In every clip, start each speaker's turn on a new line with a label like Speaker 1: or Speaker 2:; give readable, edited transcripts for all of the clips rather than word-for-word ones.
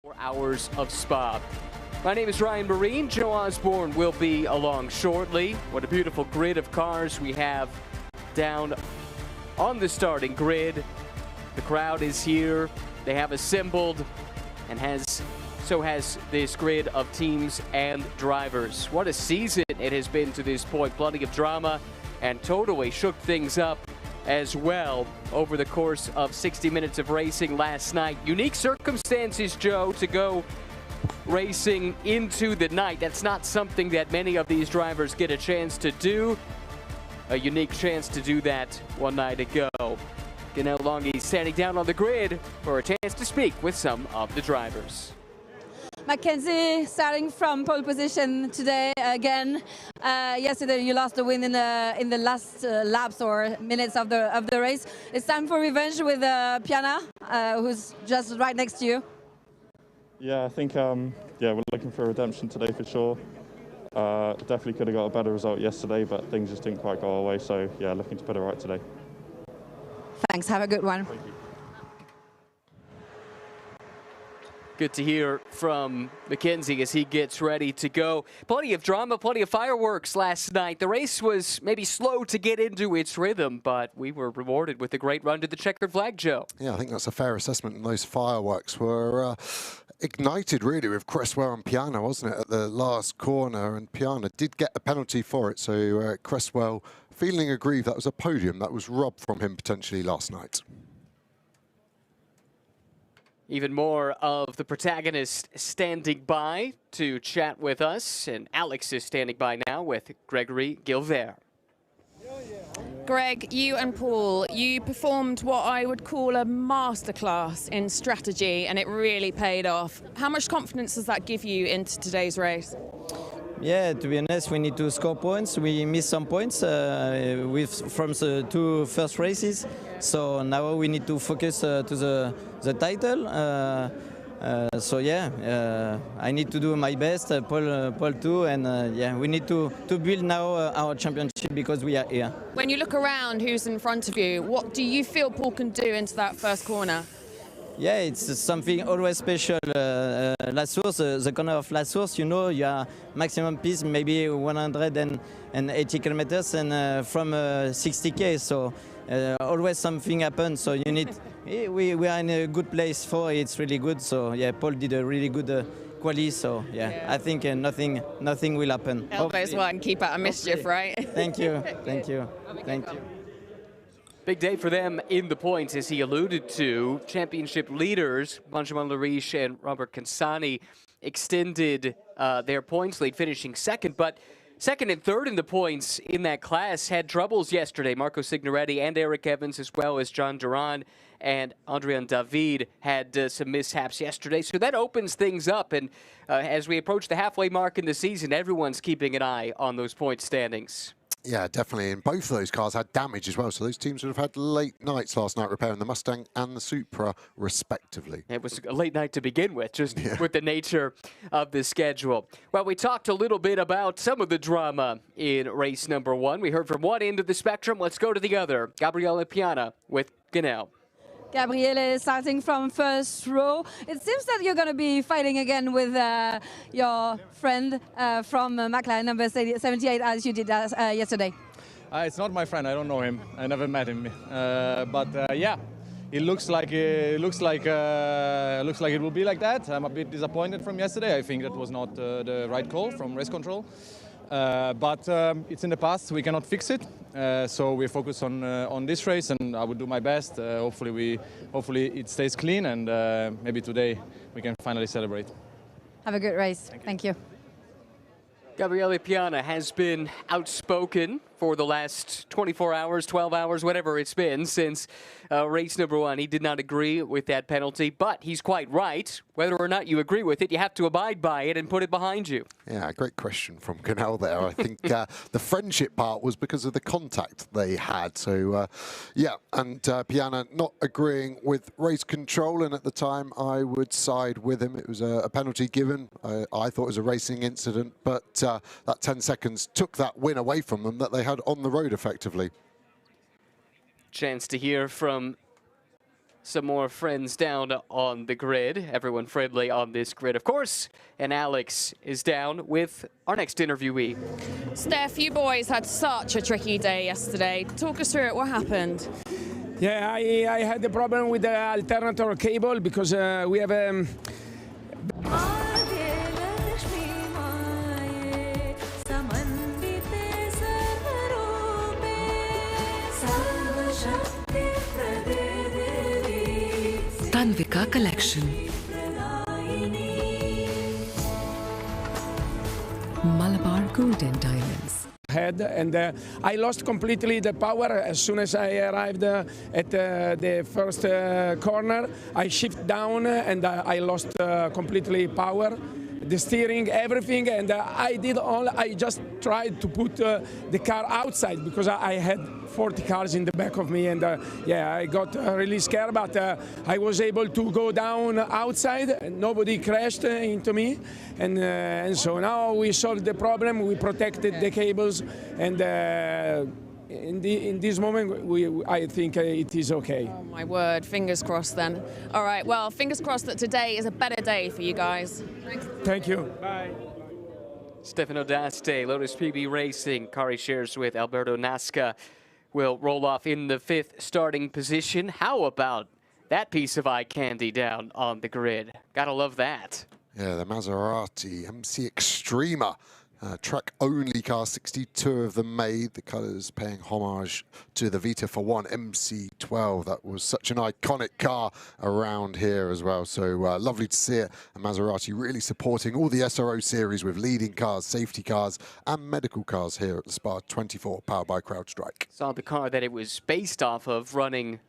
Speaker 1: 4 hours of Spa. My name is Ryan Marine. Joe Osborne will be along shortly. What a beautiful grid of cars we have down on the starting grid. The crowd is here. They have assembled, and so has this grid of teams and drivers. What a season it has been to this point. Plenty of drama, and totally shook things up as well over the course of 60 minutes of racing last night. Unique circumstances, Joe, to go racing into the night. That's not something that many of these drivers get a chance to do. A unique chance to do that one night ago. Ganel Longi standing down on the grid for a chance to speak with some of the drivers.
Speaker 2: Mackenzie starting from pole position today again. Yesterday you lost the win in the last laps or minutes of the race. It's time for revenge with Piana, who's just right next to you.
Speaker 3: Yeah, I think we're looking for redemption today for sure. Definitely could have got a better result yesterday, but things just didn't quite go our way. So yeah, looking to put it right today.
Speaker 2: Thanks. Have a good one.
Speaker 3: Thank you.
Speaker 1: Good to hear from Mackenzie as he gets ready to go. Plenty of drama, plenty of fireworks last night. The race was maybe slow to get into its rhythm, but we were rewarded with a great run to the checkered flag, Joe.
Speaker 4: Yeah, I think that's a fair assessment. And those fireworks were ignited really with Cresswell and Piana, wasn't it, at the last corner? And Piana did get a penalty for it. So Cresswell feeling aggrieved. That was a podium that was robbed from him potentially last night.
Speaker 1: Even more of the protagonists standing by to chat with us, and Alex is standing by now with Gregory Gilvert.
Speaker 5: Greg, you and Paul, you performed what I would call a masterclass in strategy, and it really paid off. How much confidence does that give you into today's race?
Speaker 6: Yeah, to be honest, we need to score points. We missed some points from the two first races, so now we need to focus to the title. So yeah, I need to do my best, Paul too, and yeah, we need to build now our championship because we are here.
Speaker 5: When you look around, who's in front of you, what do you feel Paul can do into that first corner?
Speaker 6: Yeah, it's something always special. La Source, the corner of La Source, you know, you are maximum pace, maybe 180 kilometers, and from 60k. So always something happens. So you need. We are in a good place for it. It's really good. So yeah, Paul did a really good quali. So yeah, I think nothing will happen.
Speaker 5: Elbows one, keep out of mischief, right?
Speaker 6: Thank you, thank you, thank you.
Speaker 1: Big day for them in the points, as he alluded to. Championship leaders, Benjamin Lariche and Robert Cansani, extended their points lead, finishing second. But second and third in the points in that class had troubles yesterday. Marco Signoretti and Eric Evans, as well as John Duran and Adrian David, had some mishaps yesterday. So that opens things up. And as we approach the halfway mark in the season, everyone's keeping an eye on those point standings.
Speaker 4: Yeah, definitely. And both of those cars had damage as well. So those teams would have had late nights last night repairing the Mustang and the Supra, respectively.
Speaker 1: It was a late night to begin with, just with the nature of the schedule. Well, we talked a little bit about some of the drama in race number one. We heard from one end of the spectrum. Let's go to the other. Gabriele Piana with Ganel.
Speaker 2: Gabriele starting from first row. It seems that you're going to be fighting again with your friend from McLaren, number 78, as you did yesterday.
Speaker 7: It's not my friend. I don't know him. I never met him. Yeah, it looks like it will be like that. I'm a bit disappointed from yesterday. I think that was not the right call from race control. But it's in the past. We cannot fix it. So we focus on this race, and I will do my best. Hopefully it stays clean, and maybe today we can finally celebrate.
Speaker 2: Have a good race. Thank you.
Speaker 1: Gabriele Piana has been outspoken for the last 24 hours, 12 hours, whatever it's been since race number one. He did not agree with that penalty, but he's quite right. Whether or not you agree with it, you have to abide by it and put it behind you.
Speaker 4: Yeah, great question from Ganel there. I think the friendship part was because of the contact they had. So, yeah, and Piana not agreeing with race control, and at the time I would side with him. It was a penalty given. I thought it was a racing incident, but that 10 seconds took that win away from them that they had on the road effectively.
Speaker 1: Chance to hear from some more friends down on the grid. Everyone friendly on this grid, of course. And Alex is down with our next interviewee.
Speaker 5: Steph, you boys had such a tricky day yesterday. Talk us through it. What happened?
Speaker 8: Yeah, I had a problem with the alternator cable because we have a...
Speaker 9: Tanvika Collection. Malabar Gold and Diamonds.
Speaker 8: And I lost completely the power as soon as I arrived at the first corner. I shift down and I lost completely power, the steering, everything, and I just tried to put the car outside because I had 40 cars in the back of me, and yeah, I got really scared, but I was able to go down outside and nobody crashed into me, and so now we solved the problem. We protected the cables, and in this moment I think it is okay.
Speaker 5: Oh my word, fingers crossed then. All right, well, fingers crossed that today is a better day for you guys.
Speaker 8: Thank you. Bye.
Speaker 1: Stefano D'Aste, Lotus PB Racing, Kari shares with Alberto Nasca, will roll off in the 5th starting position. How about that piece of eye candy down on the grid? Gotta love that.
Speaker 4: Yeah, the Maserati MC Extrema. Track-only car, 62 of them made. The colours paying homage to the Vita for One MC12. That was such an iconic car around here as well. So lovely to see it. And Maserati really supporting all the SRO series with leading cars, safety cars, and medical cars here at the Spa 24, powered by CrowdStrike.
Speaker 1: Saw the car that it was based off of running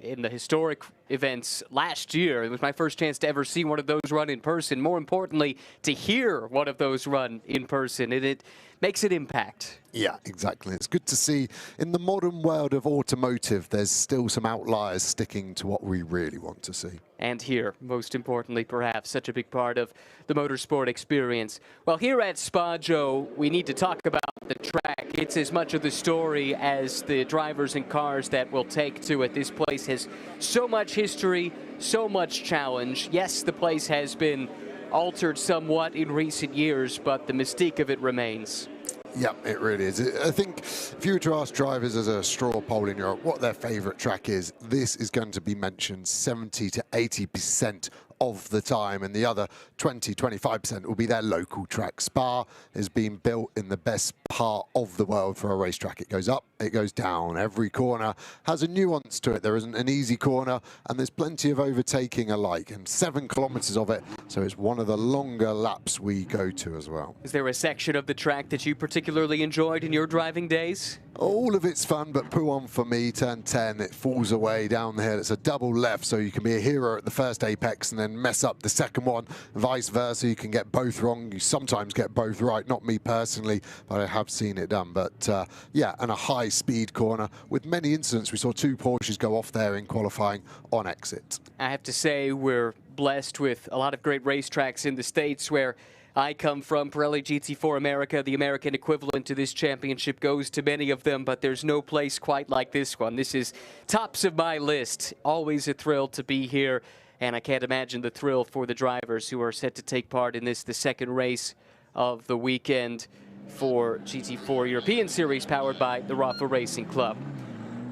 Speaker 1: in the historic events last year. It was my first chance to ever see one of those run in person. More importantly, to hear one of those run in person. And it makes an impact.
Speaker 4: Yeah, exactly. It's good to see in the modern world of automotive, there's still some outliers sticking to what we really want to see.
Speaker 1: And here, most importantly, perhaps, such a big part of the motorsport experience. Well, here at Spa, Joe, we need to talk about the track. It's as much of the story as the drivers and cars that will take to it. This place has so much history, so much challenge. Yes, the place has been altered somewhat in recent years, but the mystique of it remains.
Speaker 4: Yeah, it really is. I think if you were to ask drivers as a straw poll in Europe what their favourite track is, this is going to be mentioned 70 to 80% of the time, and the other 20-25% will be their local track. Spa is being built in the best part of the world for a racetrack. It goes up, it goes down. Every corner has a nuance to it. There isn't an easy corner, and there's plenty of overtaking alike, and 7 kilometers of it, so it's one of the longer laps we go to as well.
Speaker 1: Is there a section of the track that you particularly enjoyed in your driving days?
Speaker 4: All of it's fun, but Pouhon for me, turn 10, it falls away down the hill. It's a double left, so you can be a hero at the first apex and then mess up the second one. Vice versa, you can get both wrong. You sometimes get both right, not me personally, but I have seen it done. But yeah, and a high speed corner with many incidents. We saw 2 Porsches go off there in qualifying on exit.
Speaker 1: I have to say we're blessed with a lot of great racetracks in the States. Where I come from, Pirelli GT4 America, the American equivalent to this championship, goes to many of them, but there's no place quite like this one. This is tops of my list. Always a thrill to be here, and I can't imagine the thrill for the drivers who are set to take part in this, the second race of the weekend for GT4 European Series, powered by the RAFA Racing Club.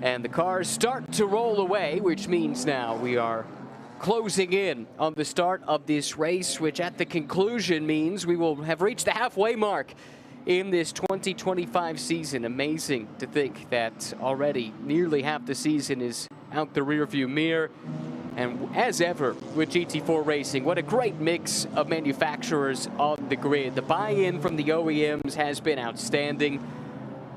Speaker 1: And the cars start to roll away, which means now we are closing in on the start of this race, which at the conclusion means we will have reached the halfway mark in this 2025 season. Amazing to think that already nearly half the season is out the rearview mirror. And as ever with GT4 Racing, what a great mix of manufacturers on the grid. The buy-in from the OEMs has been outstanding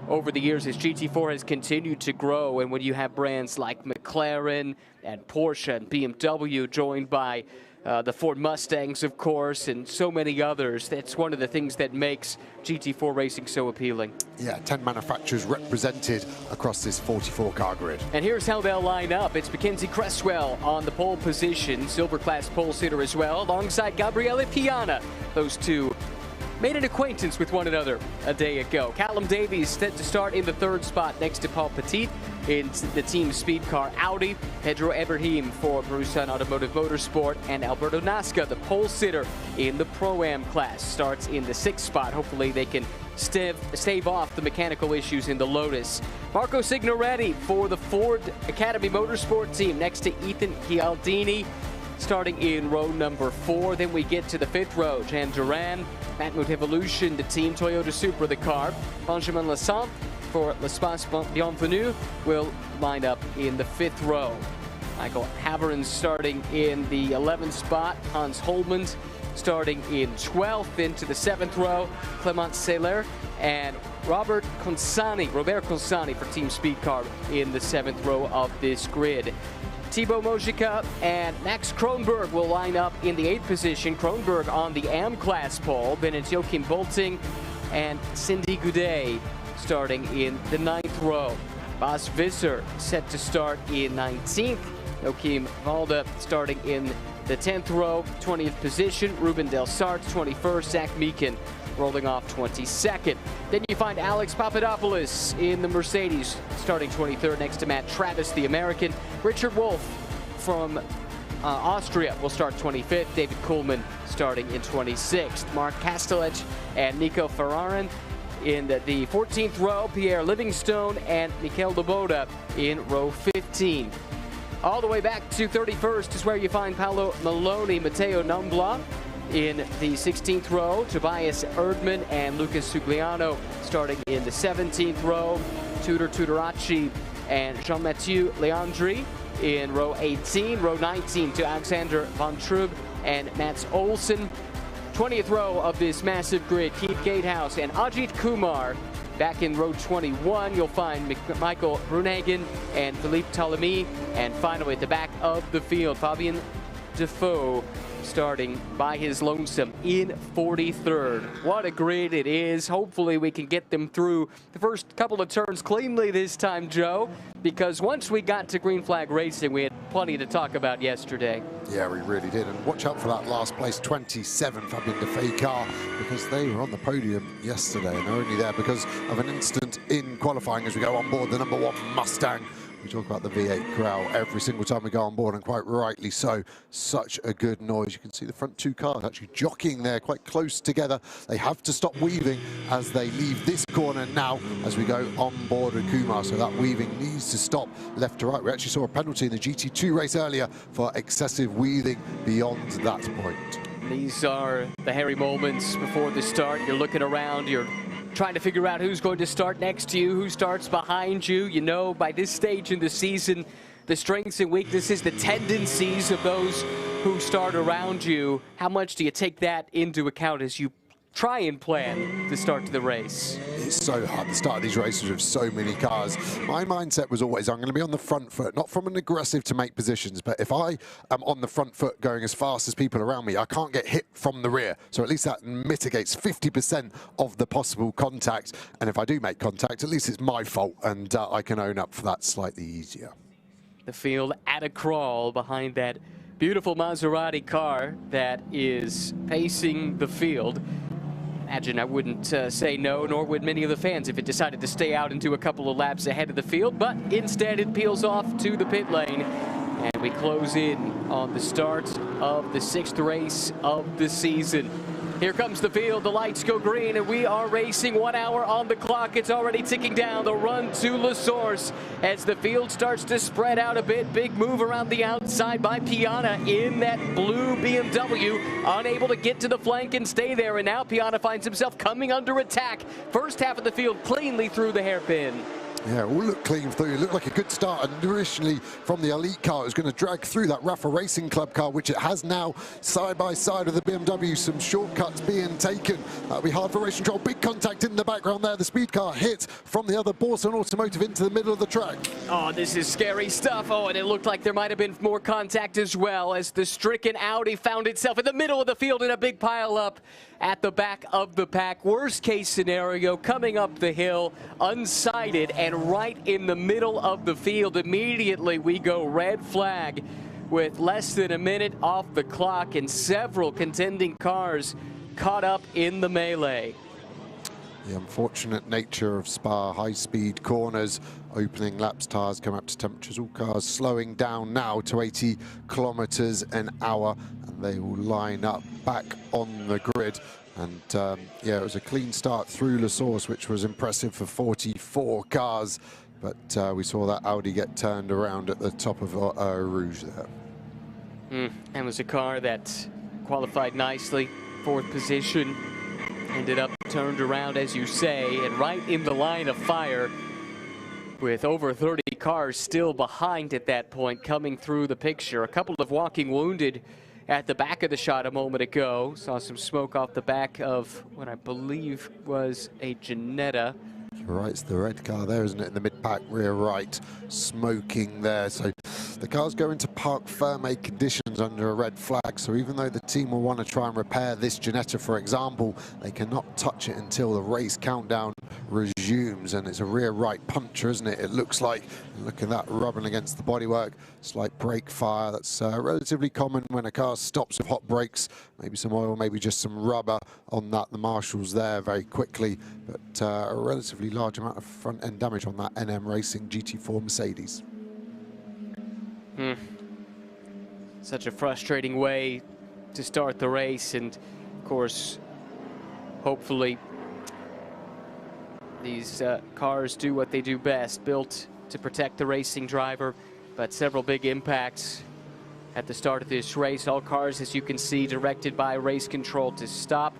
Speaker 1: over the years as GT4 has continued to grow, and when you have brands like McLaren and Porsche and BMW joined by the Ford Mustangs, of course, and so many others, that's one of the things that makes GT4 Racing so appealing.
Speaker 4: Yeah, 10 manufacturers represented across this 44-car grid.
Speaker 1: And here's how they'll line up. It's Mackenzie Cresswell on the pole position, silver class pole sitter as well, alongside Gabriele Piana. Those two made an acquaintance with one another a day ago. Callum Davies set to start in the 3rd spot next to Paul Petit in the team speed car Audi. Pedro Ibrahim for Brusan Automotive Motorsport, and Alberto Nasca, the pole sitter in the Pro-Am class, starts in the 6th spot. Hopefully they can stave off the mechanical issues in the Lotus. Marco Signoretti for the Ford Academy Motorsport team next to Ethan Chialdini, starting in row number 4. Then we get to the 5th row. Jan Duran, Matmut Evolution, the team Toyota Supra, the car. Benjamin Lassant for L'Espace Bienvenue will line up in the 5th row. Michael Haverens starting in the 11th spot. Hans Holmans starting in 12th. Into the 7th row, Clement Seller and Robert Consani for Team Speed Car in the 7th row of this grid. Thibaut Mojica and Max Kronberg will line up in the 8th position. Kronberg on the AM class pole. Then it's Joachim Bolting and Cindy Goudet starting in the 9th row. Bas Visser set to start in 19th. Joachim Valde starting in the 10th row, 20th position. Ruben Del Sartz, 21st. Zach Meekin rolling off 22nd. Then you find Alex Papadopoulos in the Mercedes starting 23rd next to Matt Travis, the American. Richard Wolff from Austria will start 25th. David Kuhlmann starting in 26th. Mark Kastelec and Nico Ferrarin in the 14th row. Pierre Livingstone and Mikel Laboda in row 15. All the way back to 31st is where you find Paolo Maloney, Matteo Numbla in the 16th row. Tobias Erdmann and Lucas Sugliano starting in the 17th row. Tudor Tudoraci and Jean-Mathieu Leandri in row 18. Row 19 to Alexander Von Trub and Mats Olsen. 20th row of this massive grid, Keith Gatehouse and Ajith Kumar. Back in row 21, you'll find Michael Brunhagen and Philippe Ptolemy. And finally, at the back of the field, Fabien Defoe starting by his lonesome in 43rd. What a grid it is. Hopefully we can get them through the first couple of turns cleanly this time, Joe, because once we got to green flag racing, we had plenty to talk about yesterday.
Speaker 4: Yeah, we really did. And watch out for that last place 27 Fabien Defoe car, because they were on the podium yesterday and they're only there because of an incident in qualifying as we go on board the #1 Mustang. We talk about the V8 growl every single time we go on board, and quite rightly so. Such a good noise. You can see the front 2 cars actually jockeying there quite close together. They have to stop weaving as they leave this corner now as we go on board with Kumar. So that weaving needs to stop left to right. We actually saw a penalty in the GT2 race earlier for excessive weaving beyond that point.
Speaker 1: These are the hairy moments before the start. You're looking around, you're trying to figure out who's going to start next to you, who starts behind you. You know, by this stage in the season, the strengths and weaknesses, the tendencies of those who start around you. How much do you take that into account as you try and plan the start to the race?
Speaker 4: It's so hard to start these races with so many cars. My mindset was always, I'm going to be on the front foot, not from an aggressive to make positions, but if I am on the front foot going as fast as people around me, I can't get hit from the rear. So at least that mitigates 50% of the possible contact. And if I do make contact, at least it's my fault, and I can own up for that slightly easier.
Speaker 1: The field at a crawl behind that beautiful Maserati car that is pacing the field. Imagine I wouldn't say no, nor would many of the fans if it decided to stay out and do a couple of laps ahead of the field, but instead it peels off to the pit lane, and we close in on the start of the 6th race of the season. Here comes the field, the lights go green, and we are racing. 1 hour on the clock. It's already ticking down the run to La Source as the field starts to spread out a bit. Big move around the outside by Piana in that blue BMW, unable to get to the flank and stay there, and now Piana finds himself coming under attack. First half of the field cleanly through the hairpin.
Speaker 4: Yeah, it all looked clean through. It looked like a good start initially from the elite car. It was going to drag through that RAFA Racing Club car, which it has now side by side with the BMW. Some shortcuts being taken. That'll be hard for race control. Big contact in the background there. The speed car hit from the other Borson Automotive into the middle of the track.
Speaker 1: Oh, this is scary stuff. Oh, and it looked like there might have been more contact as well as the stricken Audi found itself in the middle of the field in a big pile up at the back of the pack. Worst case scenario, coming up the hill, unsighted and right in the middle of the field. Immediately we go red flag with less than a minute off the clock and several contending cars caught up in the melee.
Speaker 4: The unfortunate nature of Spa, high-speed corners, opening laps, tyres come up to temperatures, all cars slowing down now to 80 kilometers an hour, and they will line up back on the grid. And yeah, it was a clean start through La Source, which was impressive for 44 cars, but we saw that Audi get turned around at the top of Rouge there.
Speaker 1: And was a car that qualified nicely, 4th position. Ended up turned around, as you say, and right in the line of fire with over 30 cars still behind at that point coming through the picture. A couple of walking wounded at the back of the shot a moment ago. Saw some smoke off the back of what I believe was a Ginetta.
Speaker 4: You're right, it's the red car there, isn't it, in the mid-pack rear right, smoking there. So the cars go into parc fermé conditions under a red flag, so even though the team will want to try and repair this Ginetta, for example, they cannot touch it until the race countdown resumes. And it's a rear right puncher, isn't it? It looks like, look at that rubbing against the bodywork, slight brake fire. That's relatively common when a car stops with hot brakes. Maybe some oil, maybe just some rubber on that. The marshals there very quickly, but a relatively large amount of front end damage on that NM Racing GT4 Mercedes.
Speaker 1: Such a frustrating way to start the race, and of course, hopefully these cars do what they do best, built to protect the racing driver, but several big impacts at the start of this race. All cars, as you can see, directed by race control to stop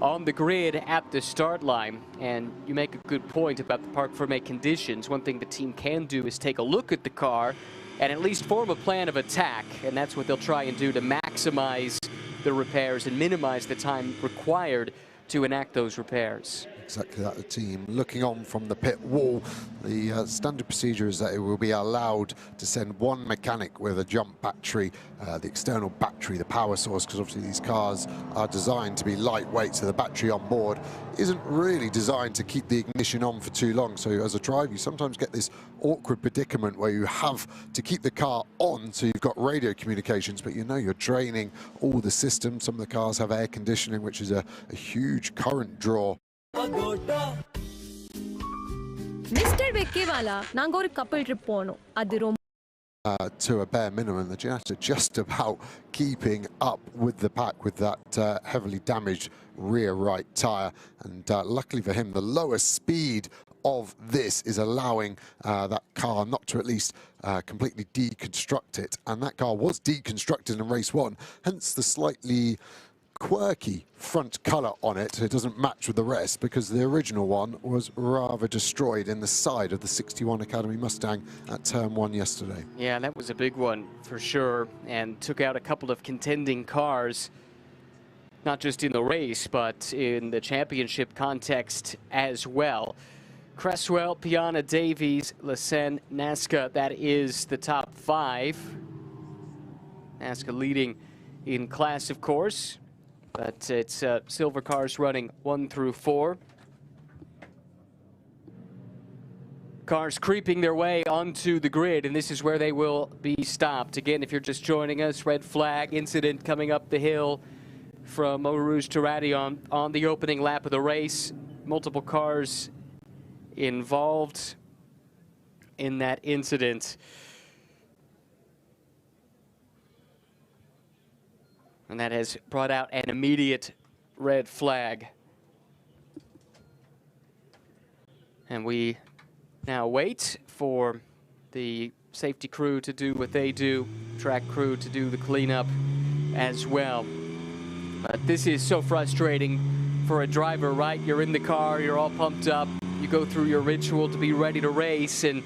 Speaker 1: on the grid at the start line. And you make a good point about the parc fermé conditions. One thing the team can do is take a look at the car and at least form a plan of attack, and that's what they'll try and do to maximize the repairs and minimize the time required to enact those repairs.
Speaker 4: Exactly that, the team looking on from the pit wall. The standard procedure is that it will be allowed to send one mechanic with a jump battery, the external battery, the power source, because obviously these cars are designed to be lightweight, so the battery on board isn't really designed to keep the ignition on for too long. So as a driver, you sometimes get this awkward predicament where you have to keep the car on, so you've got radio communications, but you know you're draining all the systems. Some of the cars have air conditioning, which is a huge current draw.
Speaker 10: Mr. Vikkywala, நாங்க ஒரு couple trip போனோம். அது ரொம்ப
Speaker 4: to a bare minimum. The Ginetta just about keeping up with the pack with that heavily damaged rear right tyre. And luckily for him, the lower speed of this is allowing that car not to at least completely deconstruct it. And that car was deconstructed in race 1, hence the slightly quirky front colour on it. It doesn't match with the rest because the original one was rather destroyed in the side of the 61 Academy Mustang at turn 1 yesterday.
Speaker 1: Yeah, that was a big one for sure, and took out a couple of contending cars, not just in the race, but in the championship context as well. Cresswell, Piana, Davies, Lassen, Nasca, that is the top 5. Nasca leading in class, of course. But it's silver cars running 1 through 4. Cars creeping their way onto the grid, and this is where they will be stopped. Again, if you're just joining us, red flag incident coming up the hill from Eau Rouge to Radion on the opening lap of the race. Multiple cars involved in that incident. And that has brought out an immediate red flag. And we now wait for the safety crew to do what they do, track crew to do the cleanup as well. But this is so frustrating for a driver, right? You're in the car, you're all pumped up, you go through your ritual to be ready to race, and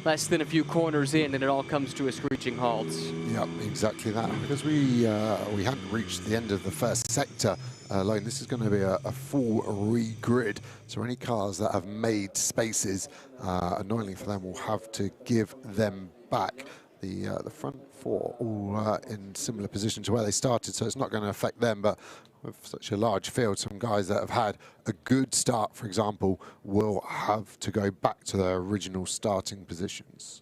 Speaker 1: less than a few corners in, and it all comes to a screeching halt.
Speaker 4: Yep, exactly that. Because we hadn't reached the end of the first sector line, this is going to be a full re-grid. So any cars that have made spaces, annoyingly for them, will have to give them back. The front 4 all in similar position to where they started, so it's not going to affect them. But with such a large field, some guys that have had a good start, for example, will have to go back to their original starting positions.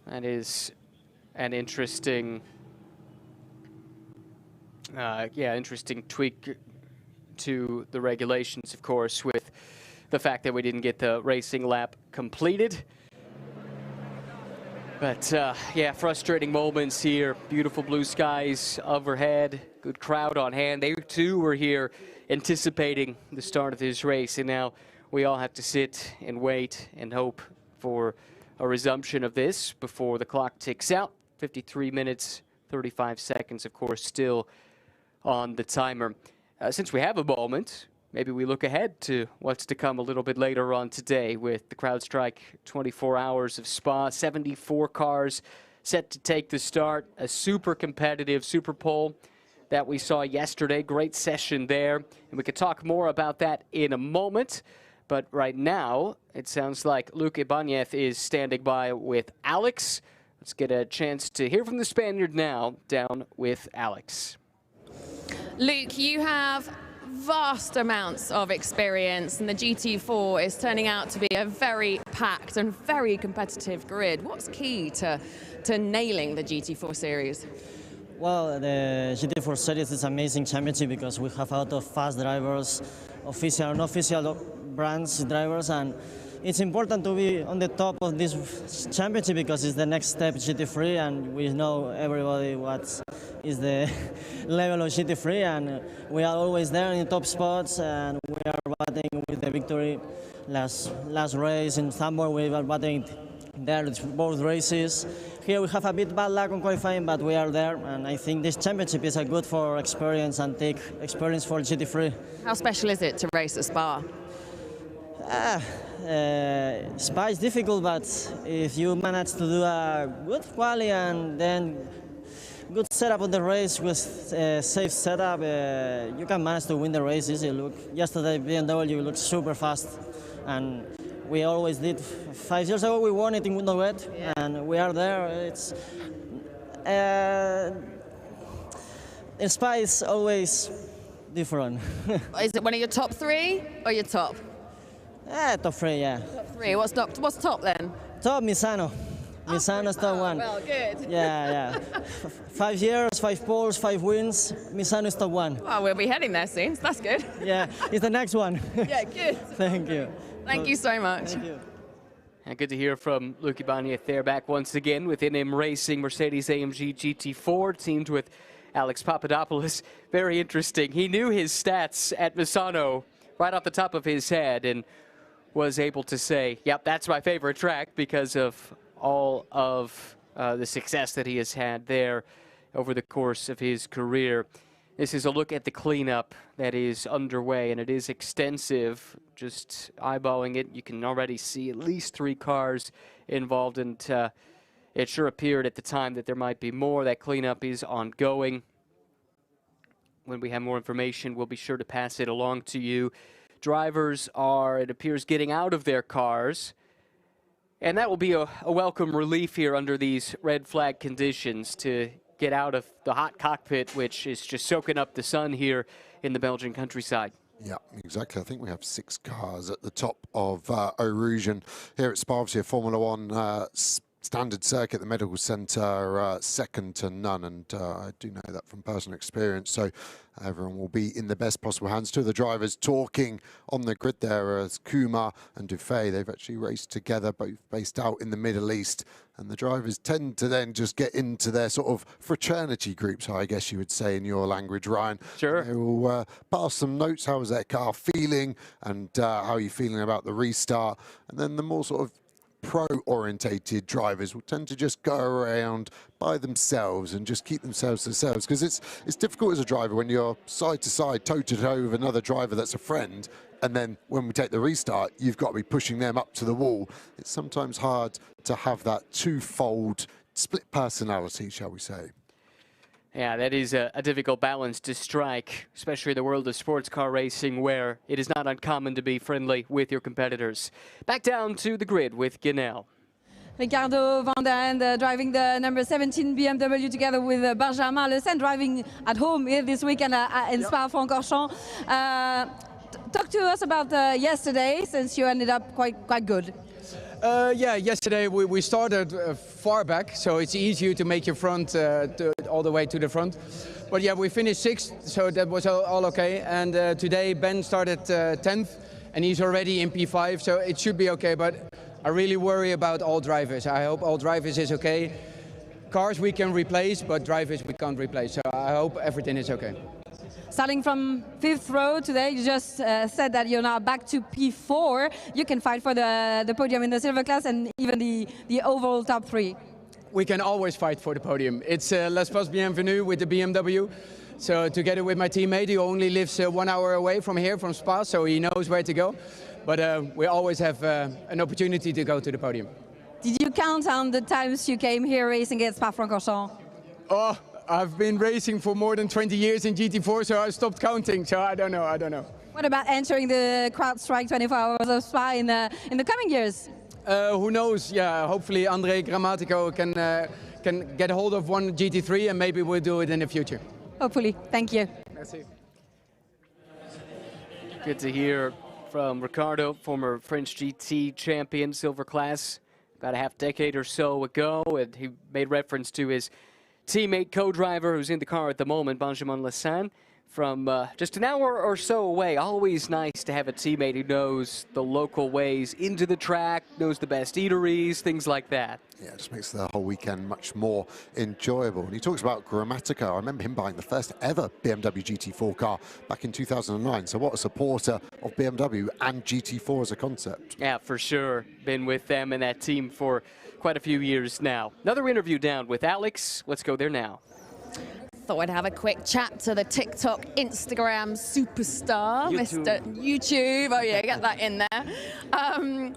Speaker 1: That is an interesting Yeah, interesting tweak to the regulations, of course, with the fact that we didn't get the racing lap completed. But yeah, frustrating moments here. Beautiful blue skies overhead, good crowd on hand. They too were here anticipating the start of this race, and now we all have to sit and wait and hope for a resumption of this before the clock ticks out. 53 minutes, 35 seconds, of course, still on the timer. Since we have a moment, maybe we look ahead to what's to come a little bit later on today with the CrowdStrike 24 Hours of Spa. 74 cars set to take the start. A super competitive Super Pole that we saw yesterday. Great session there. And we could talk more about that in a moment. But right now, it sounds like Luke Ibanez is standing by with Alex. Let's get a chance to hear from the Spaniard now, down with Alex.
Speaker 5: Luke, you have vast amounts of experience, and the GT4 is turning out to be a very packed and very competitive grid. What's key to nailing the GT4 series?
Speaker 11: Well, the GT4 series is an amazing championship because we have a lot of fast drivers, official and unofficial brands drivers, and it's important to be on the top of this championship because it's the next step GT3, and we know everybody what is the level of GT3, and we are always there in the top spots, and we are batting with the victory. Last race in Zandvoort, we were batting there both races. Here we have a bit bad luck on qualifying, but we are there, and I think this championship is a good for experience and take experience for GT3.
Speaker 5: How special is it to race at Spa?
Speaker 11: Spa is difficult, but if you manage to do a good quali and then good setup on the race with safe setup, you can manage to win the race easy. Look, yesterday BMW looked super fast, and we always did. 5 years ago we won it in Wet, and we are there. It's Spa is always different.
Speaker 5: Is it one of your top three or your top?
Speaker 11: Top three, yeah.
Speaker 5: Top three. What's top then?
Speaker 11: Top Misano. Misano's top one.
Speaker 5: Well, good.
Speaker 11: Yeah. 5 years, 5 poles, 5 wins. Misano's top one.
Speaker 5: Well, we'll be heading there soon, so that's good.
Speaker 11: Yeah, it's the next one.
Speaker 5: Yeah, good.
Speaker 11: Thank you.
Speaker 5: Thank you so much.
Speaker 11: Thank you.
Speaker 1: And good to hear from Luke Ibanez there, back once again with NM Racing Mercedes-AMG GT4, teamed with Alex Papadopoulos. Very interesting. He knew his stats at Misano right off the top of his head and was able to say, yep, that's my favorite track because of all of the success that he has had there over the course of his career. This is a look at the cleanup that is underway, and it is extensive. Just eyeballing it, you can already see at least 3 cars involved, and it sure appeared at the time that there might be more. That cleanup is ongoing. When we have more information, we'll be sure to pass it along to you. Drivers are, it appears, getting out of their cars, and that will be a welcome relief here under these red flag conditions to get out of the hot cockpit, which is just soaking up the sun here in the Belgian countryside.
Speaker 4: Yeah, exactly. I think we have 6 cars at the top of Eau Rouge, and here at Spa, obviously a Formula One standard circuit, the medical centre, second to none, and I do know that from personal experience, so everyone will be in the best possible hands. 2 of the drivers talking on the grid there as Kumar and Dufay. They've actually raced together, both based out in the Middle East, and the drivers tend to then just get into their sort of fraternity groups, I guess you would say in your language, Ryan.
Speaker 1: Sure.
Speaker 4: They will pass some notes. How is their car feeling, and how are you feeling about the restart? And then the more sort of pro-orientated drivers will tend to just go around by themselves and just keep themselves to themselves, because it's difficult as a driver when you're side to side, toe to toe with another driver that's a friend, and then when we take the restart, you've got to be pushing them up to the wall. It's sometimes hard to have that twofold split personality, shall we say.
Speaker 1: Yeah, that is a difficult balance to strike, especially in the world of sports car racing, where it is not uncommon to be friendly with your competitors. Back down to the grid with Guinel.
Speaker 2: Ricardo Van Daan driving the number 17 BMW together with Benjamin Lessen, driving at home here this weekend in Spa-Francorchamps. Talk to us about yesterday, since you ended up quite good.
Speaker 12: Yeah, yesterday we started far back, so it's easier to make your front all the way to the front. But yeah, we finished 6th, so that was all okay. And today Ben started 10th, and he's already in P5, so it should be okay. But I really worry about all drivers. I hope all drivers is okay. Cars we can replace, but drivers we can't replace. So I hope everything is okay.
Speaker 2: Starting from 5th row today, you just said that you're now back to P4. You can fight for the podium in the silver class and even the overall top 3.
Speaker 12: We can always fight for the podium. It's Les Pas Bienvenue with the BMW. So together with my teammate, who only lives 1 hour away from here, from Spa, so he knows where to go. But we always have an opportunity to go to the podium.
Speaker 2: Did you count on the times you came here racing at Spa-Francorchamps?
Speaker 12: Oh, I've been racing for more than 20 years in GT4, so I stopped counting, so I don't know.
Speaker 2: What about entering the CrowdStrike 24 Hours of Spa in the coming years?
Speaker 12: Who knows? Yeah, hopefully André Grammatico can get hold of one GT3 and maybe we'll do it in the future.
Speaker 2: Hopefully. Thank you.
Speaker 12: Merci.
Speaker 1: Good to hear from Ricardo, former French GT champion, silver class, about a half decade or so ago. And he made reference to his teammate, co-driver, who's in the car at the moment, Benjamin Lassagne, from just an hour or so away. Always nice to have a teammate who knows the local ways into the track, knows the best eateries, things like that.
Speaker 4: Yeah, it just makes the whole weekend much more enjoyable. And he talks about Grammatico. I remember him buying the first ever BMW GT4 car back in 2009. So what a supporter of BMW and GT4 as a concept.
Speaker 1: Yeah, for sure. Been with them and that team for quite a few years now. Another interview down with Alex. Let's go there now.
Speaker 5: Thought I'd have a quick chat to the TikTok, Instagram superstar, Mr. YouTube. Oh yeah, get that in there.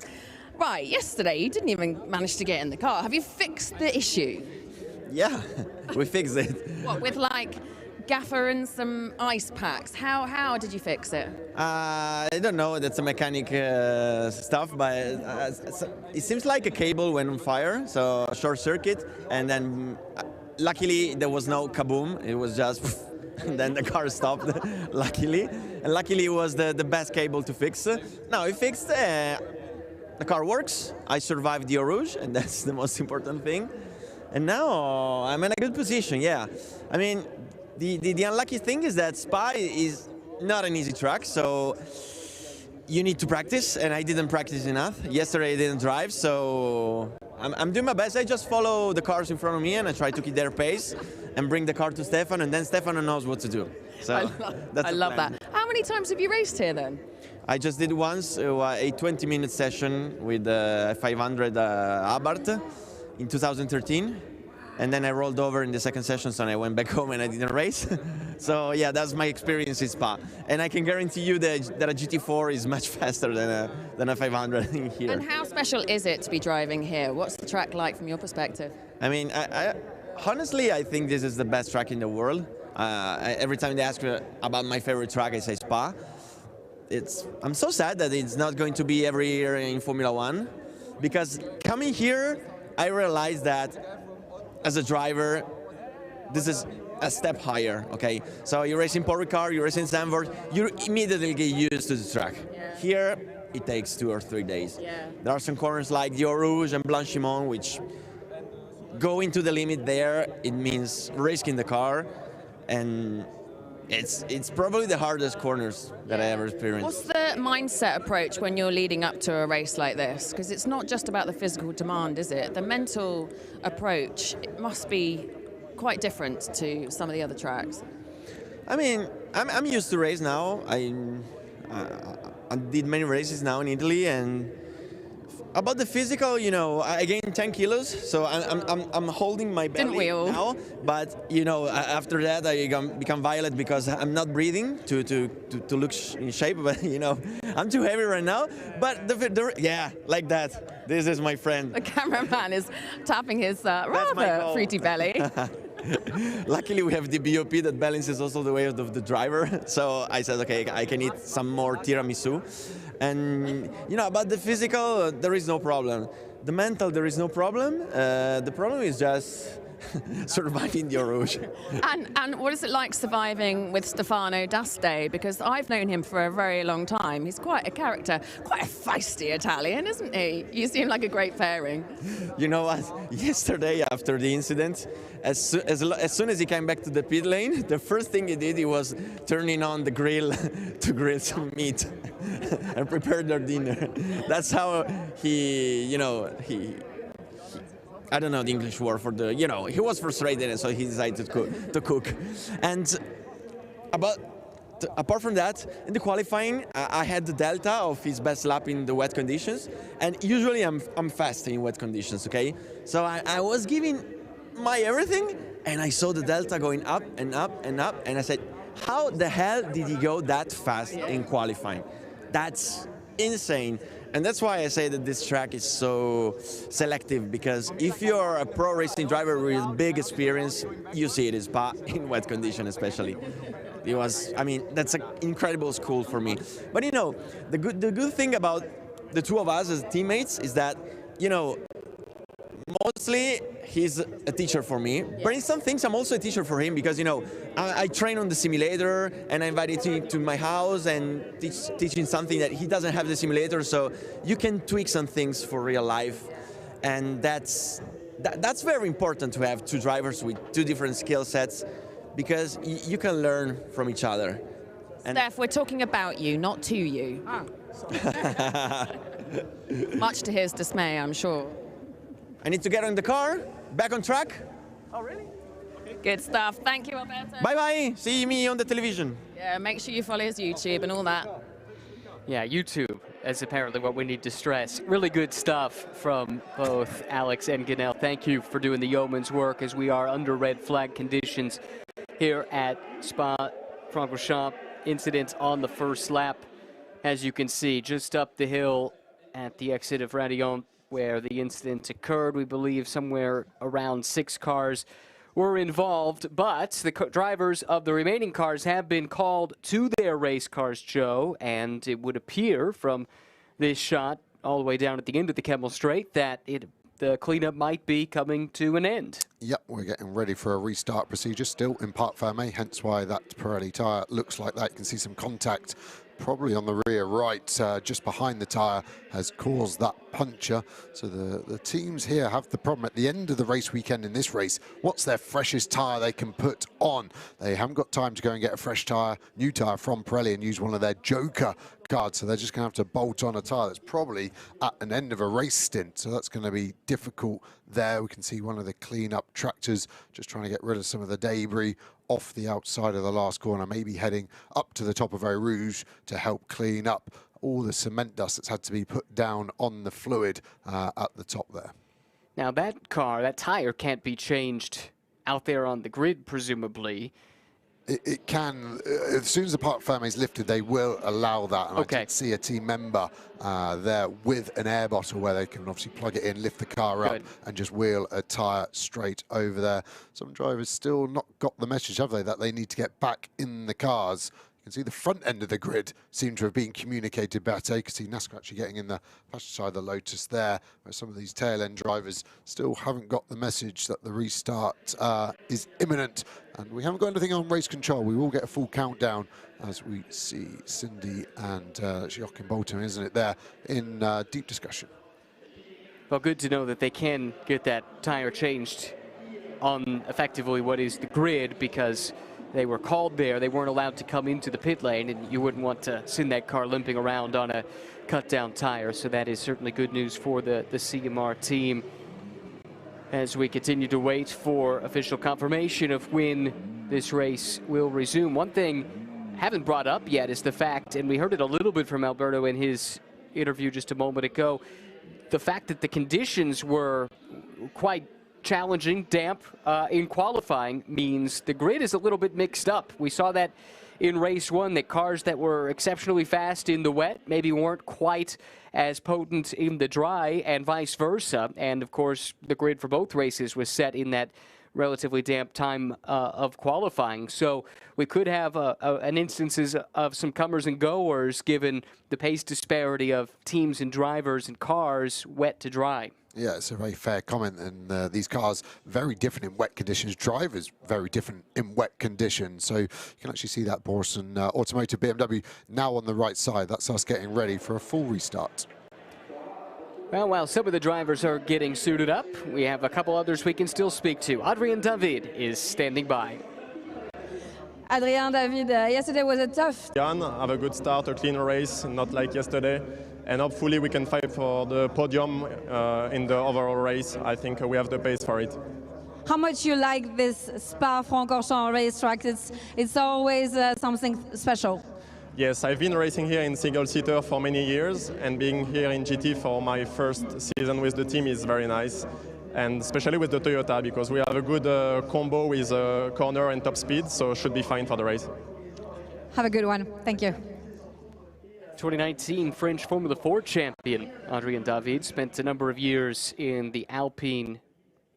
Speaker 5: Right, yesterday you didn't even manage to get in the car. Have you fixed the issue?
Speaker 6: Yeah, we fixed it.
Speaker 5: What, with like gaffer and some ice packs? How did you fix it?
Speaker 6: I don't know, that's a mechanic stuff, but it seems like a cable went on fire, so a short circuit, and then luckily there was no kaboom, it was just and then the car stopped, luckily. And luckily it was the best cable to fix. Now we fixed, the car works, I survived the Eau Rouge, and that's the most important thing. And now I'm in a good position, yeah. I mean, the unlucky thing is that Spa is not an easy track, so you need to practice, and I didn't practice enough. Yesterday I didn't drive, so I'm doing my best. I just follow the cars in front of me, and I try to keep their pace and bring the car to Stefano, and then Stefano knows what to do. So
Speaker 5: I love that. How many times have you raced here then?
Speaker 6: I just did once a 20-minute session with 500 Abarth in 2013. And then I rolled over in the second session, so I went back home and I didn't race. So yeah, that's my experience in Spa. And I can guarantee you that a GT4 is much faster than a 500 in here.
Speaker 5: And how special is it to be driving here? What's the track like from your perspective?
Speaker 6: I mean, honestly, I think this is the best track in the world. Every time they ask me about my favorite track, I say Spa. I'm so sad that it's not going to be every year in Formula One, because coming here, I realized that as a driver, this is a step higher, okay? So you race in Paul Ricard, you race in Zandvoort, you immediately get used to the track. Yeah. Here, it takes 2 or 3 days. Yeah. There are some corners like the Eau Rouge and Blanchimont, which going to the limit there, it means risking the car, and it's probably the hardest corners that I ever experienced.
Speaker 5: What's the mindset approach when you're leading up to a race like this? Because it's not just about the physical demand, is it? The mental approach, it must be quite different to some of the other tracks.
Speaker 6: I mean, I'm used to race now. I did many races now in Italy, and about the physical, you know, I gained 10 kilos, so I'm holding my belly now. But you know, after that, I become violet because I'm not breathing to look in shape. But you know, I'm too heavy right now. But yeah, like that. This is my friend.
Speaker 5: The cameraman is tapping his rather fruity belly.
Speaker 6: Luckily, we have the BOP that balances also the weight of the driver. So I said, okay, I can eat some more tiramisu. And, you know, about the physical, there is no problem. The mental, there is no problem. The problem is just
Speaker 13: surviving the Eau Rouge.
Speaker 5: And what is it like surviving with Stefano D'Aste? Because I've known him for a very long time. He's quite a character, quite a feisty Italian, isn't he? You seem like a great pairing.
Speaker 13: You know what? Yesterday, after the incident, as soon as he came back to the pit lane, the first thing he did, he was turning on the grill to grill some meat and prepare their dinner. That's how he I don't know the English word for the, he was frustrated, and so he decided to cook. And apart from that, in the qualifying, I had the delta of his best lap in the wet conditions, and usually I'm fast in wet conditions, okay? So I was giving my everything, and I saw the delta going up and up and up, and I said, how the hell did he go that fast in qualifying? That's insane. And that's why I say that this track is so selective, because if you're a pro racing driver with big experience, you see it in Spa, in wet condition especially. It was, that's an incredible school for me. But the good thing about the two of us as teammates is that, mostly he's a teacher for me, but in some things I'm also a teacher for him, because I train on the simulator, and I invited him to my house and teaching something that he doesn't have the simulator, so you can tweak some things for real life, and that's very important to have two drivers with two different skill sets, because you can learn from each other.
Speaker 5: And Steph, we're talking about you, not to you. Much to his dismay, I'm sure.
Speaker 13: I need to get in the car, back on track.
Speaker 5: Oh, really? Okay. Good stuff. Thank you, Alberto.
Speaker 13: Bye-bye. See me on the television.
Speaker 5: Yeah, make sure you follow his YouTube and all that.
Speaker 1: Yeah, YouTube is apparently what we need to stress. Really good stuff from both Alex and Ganel. Thank you for doing the yeoman's work as we are under red flag conditions here at Spa-Francorchamps. Incident on the first lap, as you can see, just up the hill at the exit of Raidillon, where the incident occurred. We believe somewhere around 6 cars were involved, but the drivers of the remaining cars have been called to their race cars, Joe, and it would appear from this shot all the way down at the end of the Kemmel Straight that the cleanup might be coming to an end.
Speaker 4: Yep, we're getting ready for a restart procedure still in Parc Fermé, hence why that Pirelli tyre looks like that. You can see some contact probably on the rear right, just behind the tyre, has caused that puncture. So the teams here have the problem at the end of the race weekend in this race. What's their freshest tyre they can put on? They haven't got time to go and get a fresh tyre, new tyre from Pirelli and use one of their Joker cards. So they're just going to have to bolt on a tyre that's probably at an end of a race stint. So that's going to be difficult there. We can see one of the clean-up tractors just trying to get rid of some of the debris off the outside of the last corner, maybe heading up to the top of Eau Rouge to help clean up all the cement dust that's had to be put down on the fluid at the top there.
Speaker 1: Now that tyre can't be changed out there on the grid, presumably.
Speaker 4: It can, as soon as the Parc Fermé is lifted, they will allow that. And okay. I did see a team member there with an air bottle where they can obviously plug it in, lift the car up, and just wheel a tyre straight over there. Some drivers still not got the message, have they, that they need to get back in the cars. You can see the front end of the grid seem to have been communicated better. You can see NASCAR actually getting in the passenger side of the Lotus there, where some of these tail end drivers still haven't got the message that the restart is imminent. And we haven't got anything on race control. We will get a full countdown as we see Cindy and Joachim Bolton, isn't it, there in deep discussion.
Speaker 1: Well, good to know that they can get that tire changed on effectively what is the grid, because they were called there. They weren't allowed to come into the pit lane, and you wouldn't want to send that car limping around on a cut-down tire. So that is certainly good news for the CMR team as we continue to wait for official confirmation of when this race will resume. One thing I haven't brought up yet is the fact, and we heard it a little bit from Alberto in his interview just a moment ago, the fact that the conditions were quite challenging, damp in qualifying means the grid is a little bit mixed up. We saw that in race one, that cars that were exceptionally fast in the wet maybe weren't quite as potent in the dry, and vice versa. And of course, the grid for both races was set in that relatively damp time of qualifying. So we could have an instances of some comers and goers given the pace disparity of teams and drivers and cars, wet to dry.
Speaker 4: Yeah, it's a very fair comment, and these cars very different in wet conditions. Drivers very different in wet conditions. So you can actually see that Borson Automotive BMW now on the right side. That's us getting ready for a full restart.
Speaker 1: Well, while some of the drivers are getting suited up, we have a couple others we can still speak to. Adrien David is standing by.
Speaker 2: Adrien David, yesterday was a tough.
Speaker 14: Jan, have a good start, a clean race, not like yesterday. And hopefully we can fight for the podium in the overall race. I think we have the pace for it.
Speaker 2: How much you like this Spa-Francorchamps racetrack? It's always something special.
Speaker 14: Yes, I've been racing here in single-seater for many years, and being here in GT for my first season with the team is very nice. And especially with the Toyota, because we have a good combo with corner and top speed, so should be fine for the race.
Speaker 2: Have a good one. Thank you.
Speaker 1: 2019 French Formula 4 champion Adrien David spent a number of years in the Alpine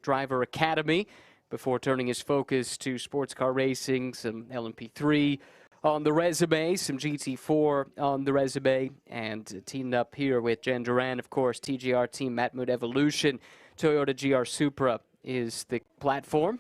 Speaker 1: Driver Academy before turning his focus to sports car racing, some LMP3 on the resume, some GT4 on the resume, and teamed up here with Jan Duran, of course, TGR Team Matmut Evolution. Toyota GR Supra is the platform.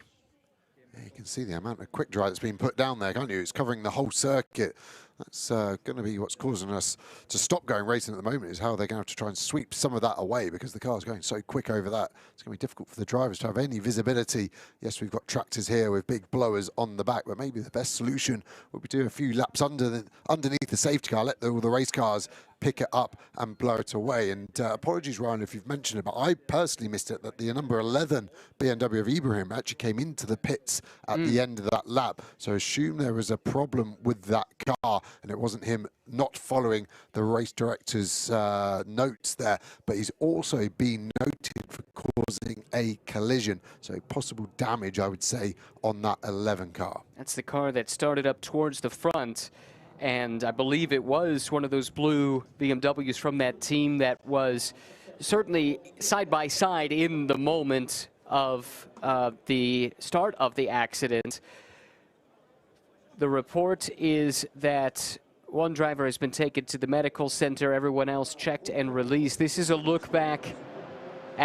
Speaker 4: Yeah, you can see the amount of quick dry that's been put down there, can't you? It's covering the whole circuit. That's going to be what's causing us to stop going racing at the moment, is how they're going to have to try and sweep some of that away, because the car's going so quick over that. It's going to be difficult for the drivers to have any visibility. Yes, we've got tractors here with big blowers on the back, but maybe the best solution would be to do a few laps underneath the safety car, let all the race cars pick it up and blow it away. And apologies, Ryan, if you've mentioned it, but I personally missed it that the number 11 BMW of Ibrahim actually came into the pits at the end of that lap. So assume there was a problem with that car, and it wasn't him not following the race director's notes there, but he's also been noted for causing a collision. So possible damage, I would say, on that 11 car.
Speaker 1: That's the car that started up towards the front. And I believe it was one of those blue BMWs from that team that was certainly side by side in the moment of the start of the accident. The report is that one driver has been taken to the medical center, everyone else checked and released. This is a look back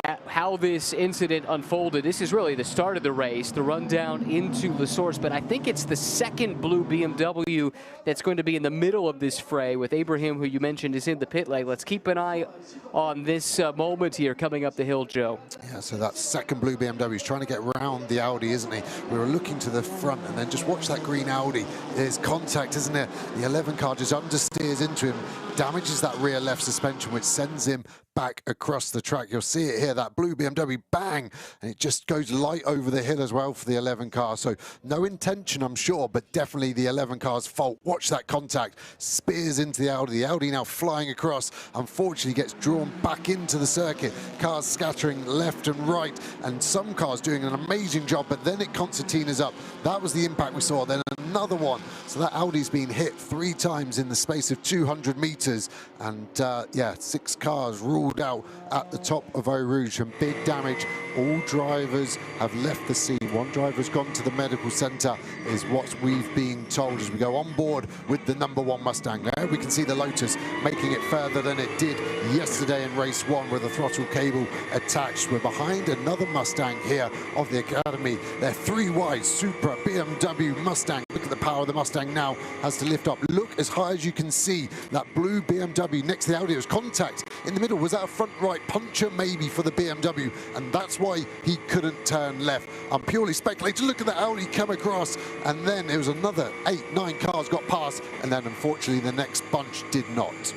Speaker 1: at how this incident unfolded. This is really the start of the race, the rundown into the source, but I think it's the second blue BMW that's going to be in the middle of this fray, with Abraham, who you mentioned, is in the pit lane. Let's keep an eye on this moment here coming up the hill, Joe.
Speaker 4: Yeah, so that second blue BMW is trying to get round the Audi, isn't he? We were looking to the front, and then just watch that green Audi. There's contact, isn't there? The 11 car just understeers into him, damages that rear left suspension, which sends him back across the track. You'll see it here, that blue BMW, bang, and it just goes light over the hill as well for the 11 car. So no intention, I'm sure, but definitely the 11 car's fault. Watch that contact, spears into the Audi. The Audi now flying across, unfortunately gets drawn back into the circuit. Cars scattering left and right, and some cars doing an amazing job, but then it concertinas up. That was the impact we saw. Then another one. So that Audi's been hit 3 times in the space of 200 meters, and yeah, 6 cars ruled out at the top of Eau Rouge, from big damage. All drivers have left the scene. One driver's gone to the medical center, is what we've been told as we go on board with the number 1 Mustang. There we can see the Lotus making it further than it did yesterday in race 1 with a throttle cable attached. We're behind another Mustang here of the Academy. They're 3 wide, Supra, BMW, Mustang. Look at the power of the Mustang now, has to lift up. Look as high as you can see, that blue BMW next to the Audi. It was contact in the middle. Was that a front right puncture maybe for the BMW? And that's why he couldn't turn left. I'm purely speculating. Look at the Audi come across, and then it was another 8, 9 cars got past, and then unfortunately the next bunch did not.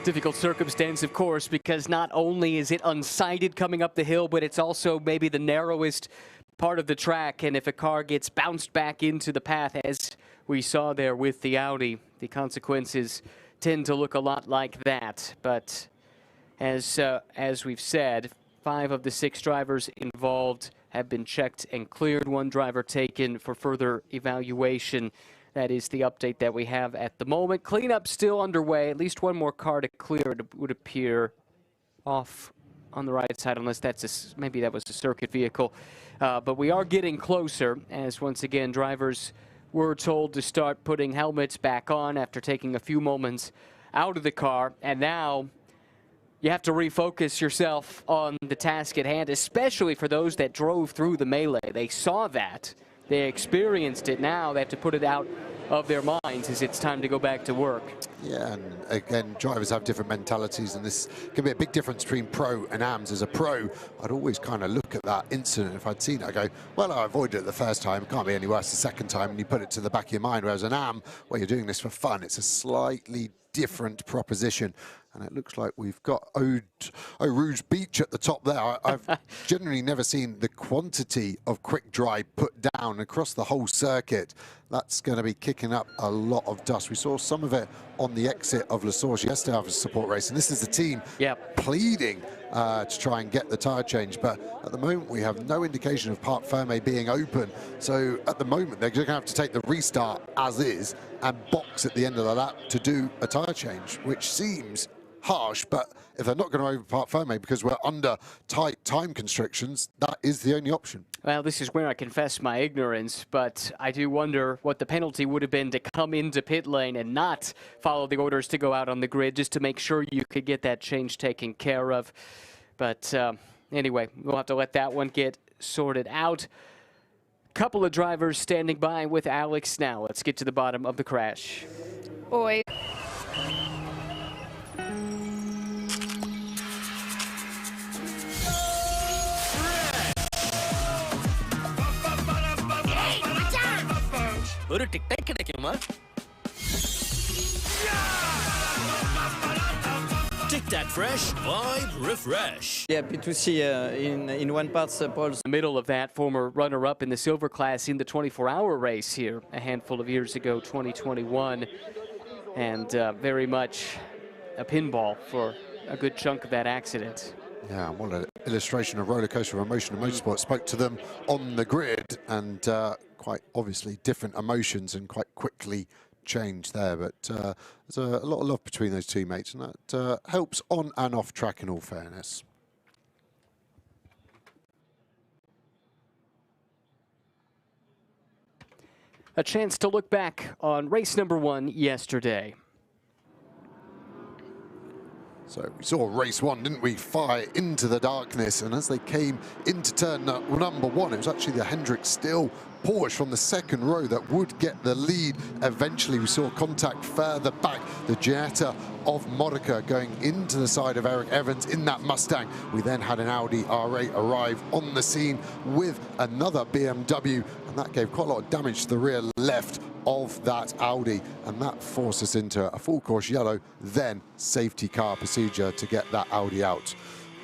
Speaker 1: Difficult circumstance, of course, because not only is it unsighted coming up the hill, but it's also maybe the narrowest part of the track, and if a car gets bounced back into the path, as we saw there with the Audi, the consequences tend to look a lot like that. But as we've said, 5 of the 6 drivers involved have been checked and cleared. 1 driver taken for further evaluation. That is the update that we have at the moment. Cleanup still underway. At least 1 more car to clear, it would appear, off on the right side, unless that's maybe that was a circuit vehicle. But we are getting closer, as once again drivers were told to start putting helmets back on after taking a few moments out of the car. And now, you have to refocus yourself on the task at hand, especially for those that drove through the melee. They saw that. They experienced it. Now they have to put it out of their minds as it's time to go back to work.
Speaker 4: Yeah, and again, drivers have different mentalities, and this can be a big difference between pro and AMs. As a pro, I'd always kind of look at that incident. If I'd seen it, I go, well, I avoided it the first time, it can't be any worse the second time, and you put it to the back of your mind. Whereas an AM, well, you're doing this for fun. It's a slightly different proposition. And it looks like we've got Eau Rouge Beach at the top there. I've generally never seen the quantity of quick dry put down across the whole circuit. That's going to be kicking up a lot of dust. We saw some of it on the exit of La Source yesterday after support race. And this is the team pleading to try and get the tyre change. But at the moment, we have no indication of Parc Fermé being open. So at the moment, they're going to have to take the restart as is and box at the end of the lap to do a tyre change, which seems harsh, but if they're not going to over Parc Fermé because we're under tight time constrictions, that is the only option.
Speaker 1: Well, this is where I confess my ignorance, but I do wonder what the penalty would have been to come into pit lane and not follow the orders to go out on the grid just to make sure you could get that change taken care of. But anyway, we'll have to let that one get sorted out. Couple of drivers standing by with Alex now. Let's get to the bottom of the crash.
Speaker 5: Boy.
Speaker 15: Tic Tac Fresh Vibe Refresh.
Speaker 6: Yeah, happy to see in one part Paul.
Speaker 1: In the middle of that, former runner-up in the silver class in the 24-hour race here a handful of years ago, 2021, and very much a pinball for a good chunk of that accident.
Speaker 4: Yeah, what an illustration of roller coaster of emotion in motorsport. Spoke to them on the grid, and quite obviously different emotions and quite quickly changed there. But there's a lot of love between those teammates, and that helps on and off track in all fairness.
Speaker 1: A chance to look back on race number 1 yesterday.
Speaker 4: So we saw race 1, didn't we, fire into the darkness, and as they came into turn number 1, it was actually the Hendrick Still Porsche from the second row that would get the lead. Eventually we saw contact further back, the Ginetta of Modica going into the side of Eric Evans in that Mustang. We then had an Audi R8 arrive on the scene with another BMW, and that gave quite a lot of damage to the rear left of that Audi, and that forced us into a full course yellow, then safety car procedure to get that Audi out.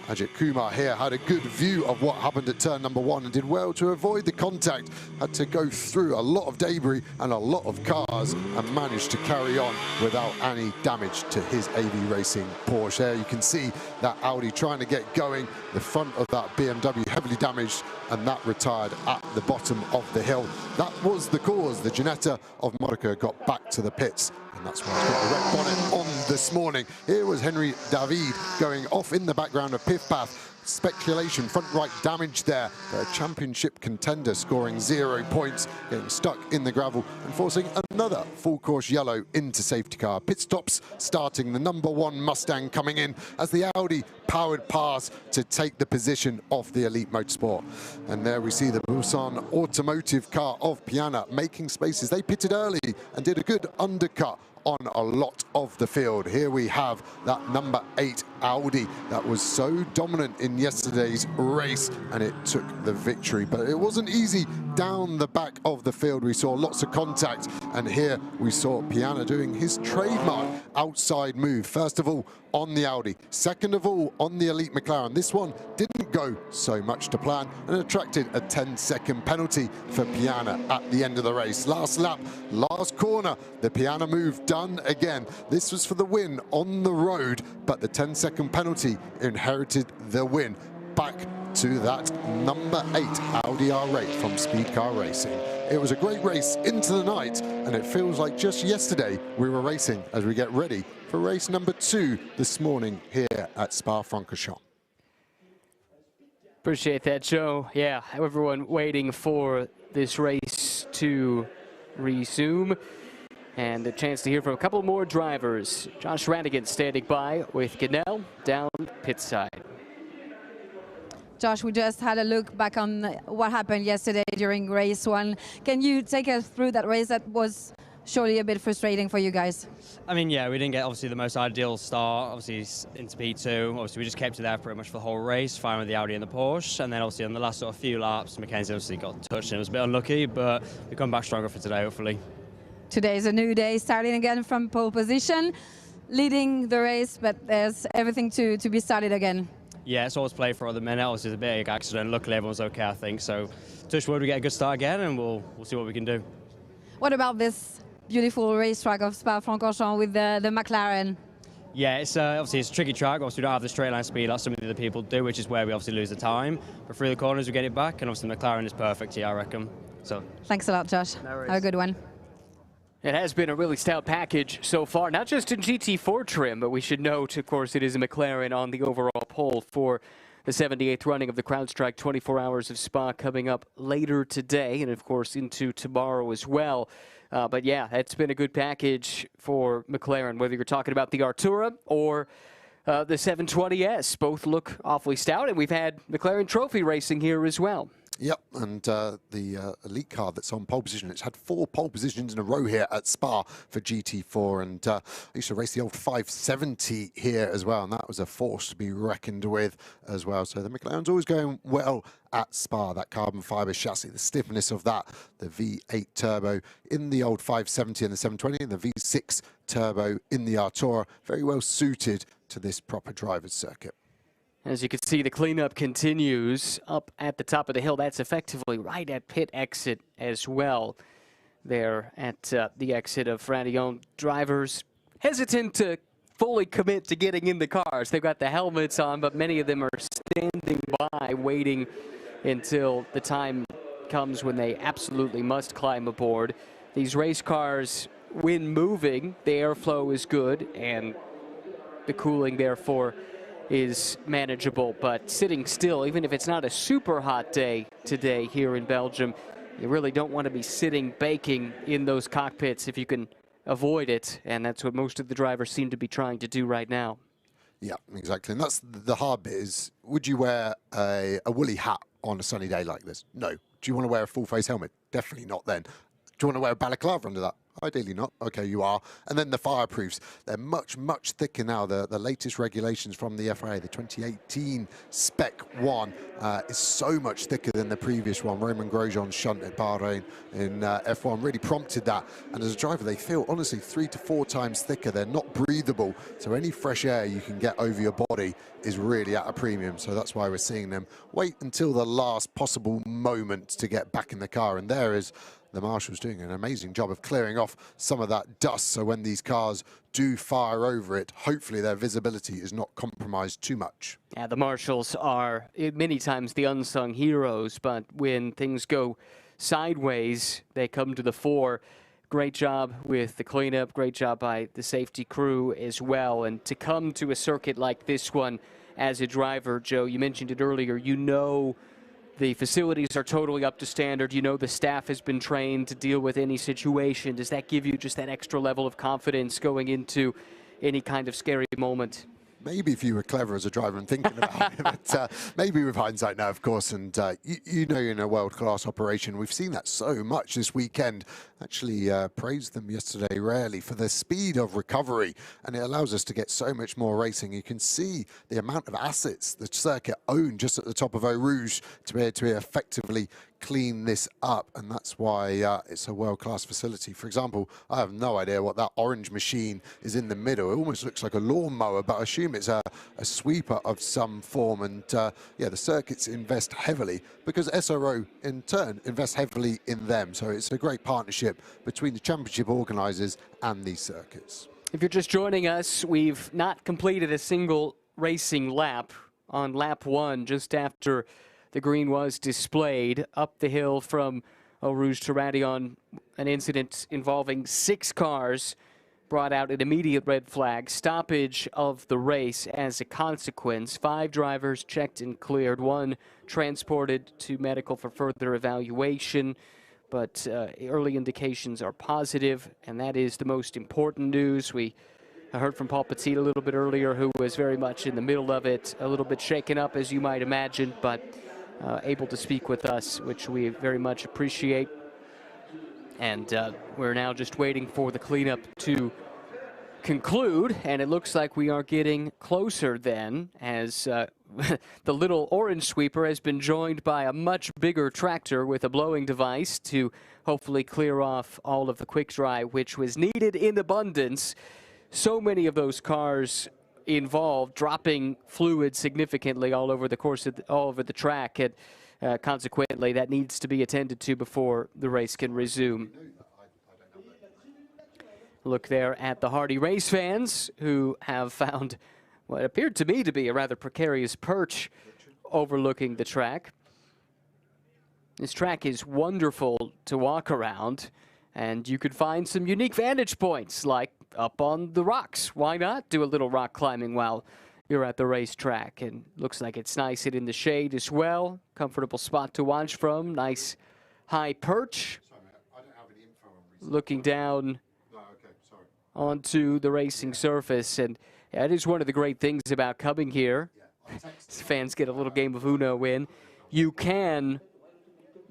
Speaker 4: Ajith Kumar here had a good view of what happened at turn number 1 and did well to avoid the contact. Had to go through a lot of debris and a lot of cars and managed to carry on without any damage to his AV Racing Porsche. There you can see that Audi trying to get going. The front of that BMW heavily damaged, and that retired at the bottom of the hill. That was the cause. The Ginetta of Modica got back to the pits, and that's why it's got a red bonnet on this morning. Here was Henry David going off in the background of Piff Path. Speculation, front right damage there. A championship contender scoring 0 points, getting stuck in the gravel and forcing another full course yellow into safety car. Pit stops starting, the number 1 Mustang coming in as the Audi powered past to take the position of the Elite Motorsport. And there we see the Busan automotive car of Piana making spaces. They pitted early and did a good undercut on a lot of the field. Here we have that number 8 Audi that was so dominant in yesterday's race, and it took the victory. But it wasn't easy down the back of the field. We saw lots of contact, and here we saw Piana doing his trademark outside move. First of all on the Audi, second of all on the Elite McLaren. This one didn't go so much to plan and attracted a 10-second penalty for Piana at the end of the race. Last lap, last corner, the Piana move done again. This was for the win on the road, but the 10-second penalty inherited the win. Back to that number 8 Audi R8 from Speed Car Racing. It was a great race into the night, and it feels like just yesterday we were racing as we get ready for race number 2 this morning here at Spa-Francorchamps.
Speaker 1: Appreciate that, Joe. Yeah, everyone waiting for this race to resume. And a chance to hear from a couple more drivers. Josh Radigan standing by with Gunnell down pit side.
Speaker 2: Josh, we just had a look back on what happened yesterday during race 1. Can you take us through that race that was surely a bit frustrating for you guys?
Speaker 16: I mean, yeah, we didn't get obviously the most ideal start, obviously into P2. Obviously, we just kept it there pretty much for the whole race, fine with the Audi and the Porsche. And then obviously on the last sort of few laps, Mackenzie obviously got touched and it was a bit unlucky, but we come back stronger for today, hopefully.
Speaker 2: Today is a new day, starting again from pole position, leading the race, but there's everything to be started again.
Speaker 16: Yeah, it's always played for at the minute. Obviously, it's a big accident. Luckily, everyone's okay, I think. So, touch wood, we get a good start again, and we'll see what we can do.
Speaker 2: What about this beautiful racetrack of Spa-Francorchamps with the McLaren?
Speaker 16: Yeah, it's obviously it's a tricky track. Obviously, we don't have the straight line speed like some of the other people do, which is where we obviously lose the time. But through the corners, we get it back, and obviously McLaren is perfect here, I reckon. So.
Speaker 2: Thanks a lot, Josh.
Speaker 16: No worries.
Speaker 2: Have a good one.
Speaker 1: It has been a really stout package so far, not just in GT4 trim, but we should note, of course, it is a McLaren on the overall pole for the 78th running of the CrowdStrike 24 Hours of Spa coming up later today and, of course, into tomorrow as well. But, yeah, it's been a good package for McLaren, whether you're talking about the Artura or the 720S. Both look awfully stout, and we've had McLaren Trophy racing here as well.
Speaker 4: Yep, and the elite car that's on pole position, it's had 4 pole positions in a row here at Spa for GT4, and I used to race the old 570 here as well, and that was a force to be reckoned with as well. So the McLaren's always going well at Spa, that carbon fibre chassis, the stiffness of that, the V8 turbo in the old 570 and the 720, and the V6 turbo in the Artura, very well suited to this proper driver's circuit.
Speaker 1: As you can see, the cleanup continues up at the top of the hill. That's effectively right at pit exit as well. There at the exit of Radion. Drivers hesitant to fully commit to getting in the cars. They've got the helmets on, but many of them are standing by waiting until the time comes when they absolutely must climb aboard. These race cars, when moving, the airflow is good and the cooling, therefore, is manageable, but sitting still, even if it's not a super hot day today here in Belgium, you really don't want to be sitting baking in those cockpits if you can avoid it, and that's what most of the drivers seem to be trying to do right now.
Speaker 4: Yeah, exactly, and that's the hard bit is, would you wear a woolly hat on a sunny day like this? No. Do you want to wear a full face helmet? Definitely not then. Do you want to wear a balaclava under that? Ideally not. Okay, you are. And then the fireproofs. They're much, much thicker now. The latest regulations from the FIA, the 2018 Spec 1, is so much thicker than the previous one. Romain Grosjean's shunt at Bahrain in F1 really prompted that. And as a driver, they feel, honestly, 3 to 4 times thicker. They're not breathable. So any fresh air you can get over your body is really at a premium. So that's why we're seeing them wait until the last possible moment to get back in the car. And there is the Marshal's doing an amazing job of clearing off some of that dust, so when these cars do fire over it, hopefully their visibility is not compromised too much.
Speaker 1: Yeah, the Marshals are many times the unsung heroes, but when things go sideways, they come to the fore. Great job with the cleanup, great job by the safety crew as well. And to come to a circuit like this one as a driver, Joe, you mentioned it earlier, you know the facilities are totally up to standard. You know the staff has been trained to deal with any situation. Does that give you just that extra level of confidence going into any kind of scary moment?
Speaker 4: Maybe if you were clever as a driver and thinking about it, but maybe with hindsight now, of course, and you know you're in a world-class operation. We've seen that so much this weekend. Actually praised them yesterday rarely for the speed of recovery, and it allows us to get so much more racing. You can see the amount of assets the circuit owned just at the top of Eau Rouge to be able to effectively clean this up, and that's why it's a world-class facility. For example, I have no idea what that orange machine is in the middle. It almost looks like a lawnmower, but I assume it's a sweeper of some form. And yeah, the circuits invest heavily because SRO in turn invests heavily in them. So it's a great partnership between the championship organisers and these circuits.
Speaker 1: If you're just joining us, we've not completed a single racing lap on lap 1 just after the green was displayed up the hill from Eau Rouge to Radion. An incident involving 6 cars brought out an immediate red flag, stoppage of the race as a consequence. 5 drivers checked and cleared, 1 transported to medical for further evaluation. but early indications are positive, and that is the most important news. I heard from Paul Petit a little bit earlier, who was very much in the middle of it, a little bit shaken up, as you might imagine, but able to speak with us, which we very much appreciate. And we're now just waiting for the cleanup to conclude, and it looks like we are getting closer then, as the little orange sweeper has been joined by a much bigger tractor with a blowing device to hopefully clear off all of the quick dry, which was needed in abundance. So many of those cars involved, dropping fluid significantly all over the course of all over the track, and consequently that needs to be attended to before the race can resume. Look there at the Hardy race fans, who have found what appeared to me to be a rather precarious perch overlooking the track. This track is wonderful to walk around, and you could find some unique vantage points, like up on the rocks. Why not do a little rock climbing while you're at the racetrack? And looks like it's nice and in the shade as well. Comfortable spot to watch from. Nice high perch. Looking down onto the racing surface. And that is one of the great things about coming here. Fans get a little game of Uno in. You can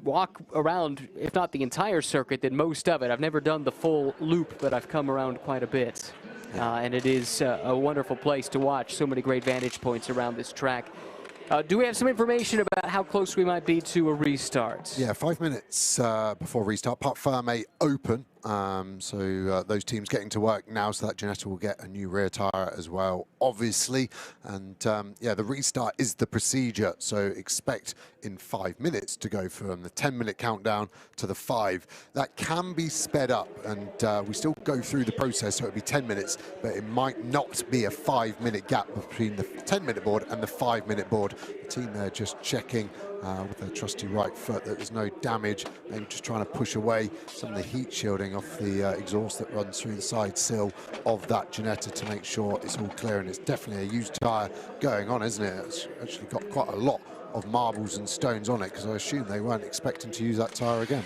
Speaker 1: walk around, if not the entire circuit, then most of it. I've never done the full loop, but I've come around quite a bit. And it is a wonderful place to watch. So many great vantage points around this track. Do we have some information about how close we might be to a restart?
Speaker 4: Yeah, 5 minutes before restart. Parc Fermé open. So those teams getting to work now, so that Ginetta will get a new rear tyre as well, obviously. And yeah, the restart is the procedure. So expect in 5 minutes to go from the 10-minute countdown to the 5. That can be sped up, and we still go through the process, so it'll be 10 minutes, but it might not be a 5-minute gap between the 10-minute board and the 5-minute board. The team there just checking with their trusty right foot that there's no damage, maybe just trying to push away some of the heat shielding off the exhaust that runs through the side sill of that Ginetta to make sure it's all clear. And it's definitely a used tyre going on, isn't it? It's actually got quite a lot of marbles and stones on it, because I assume they weren't expecting to use that tyre again.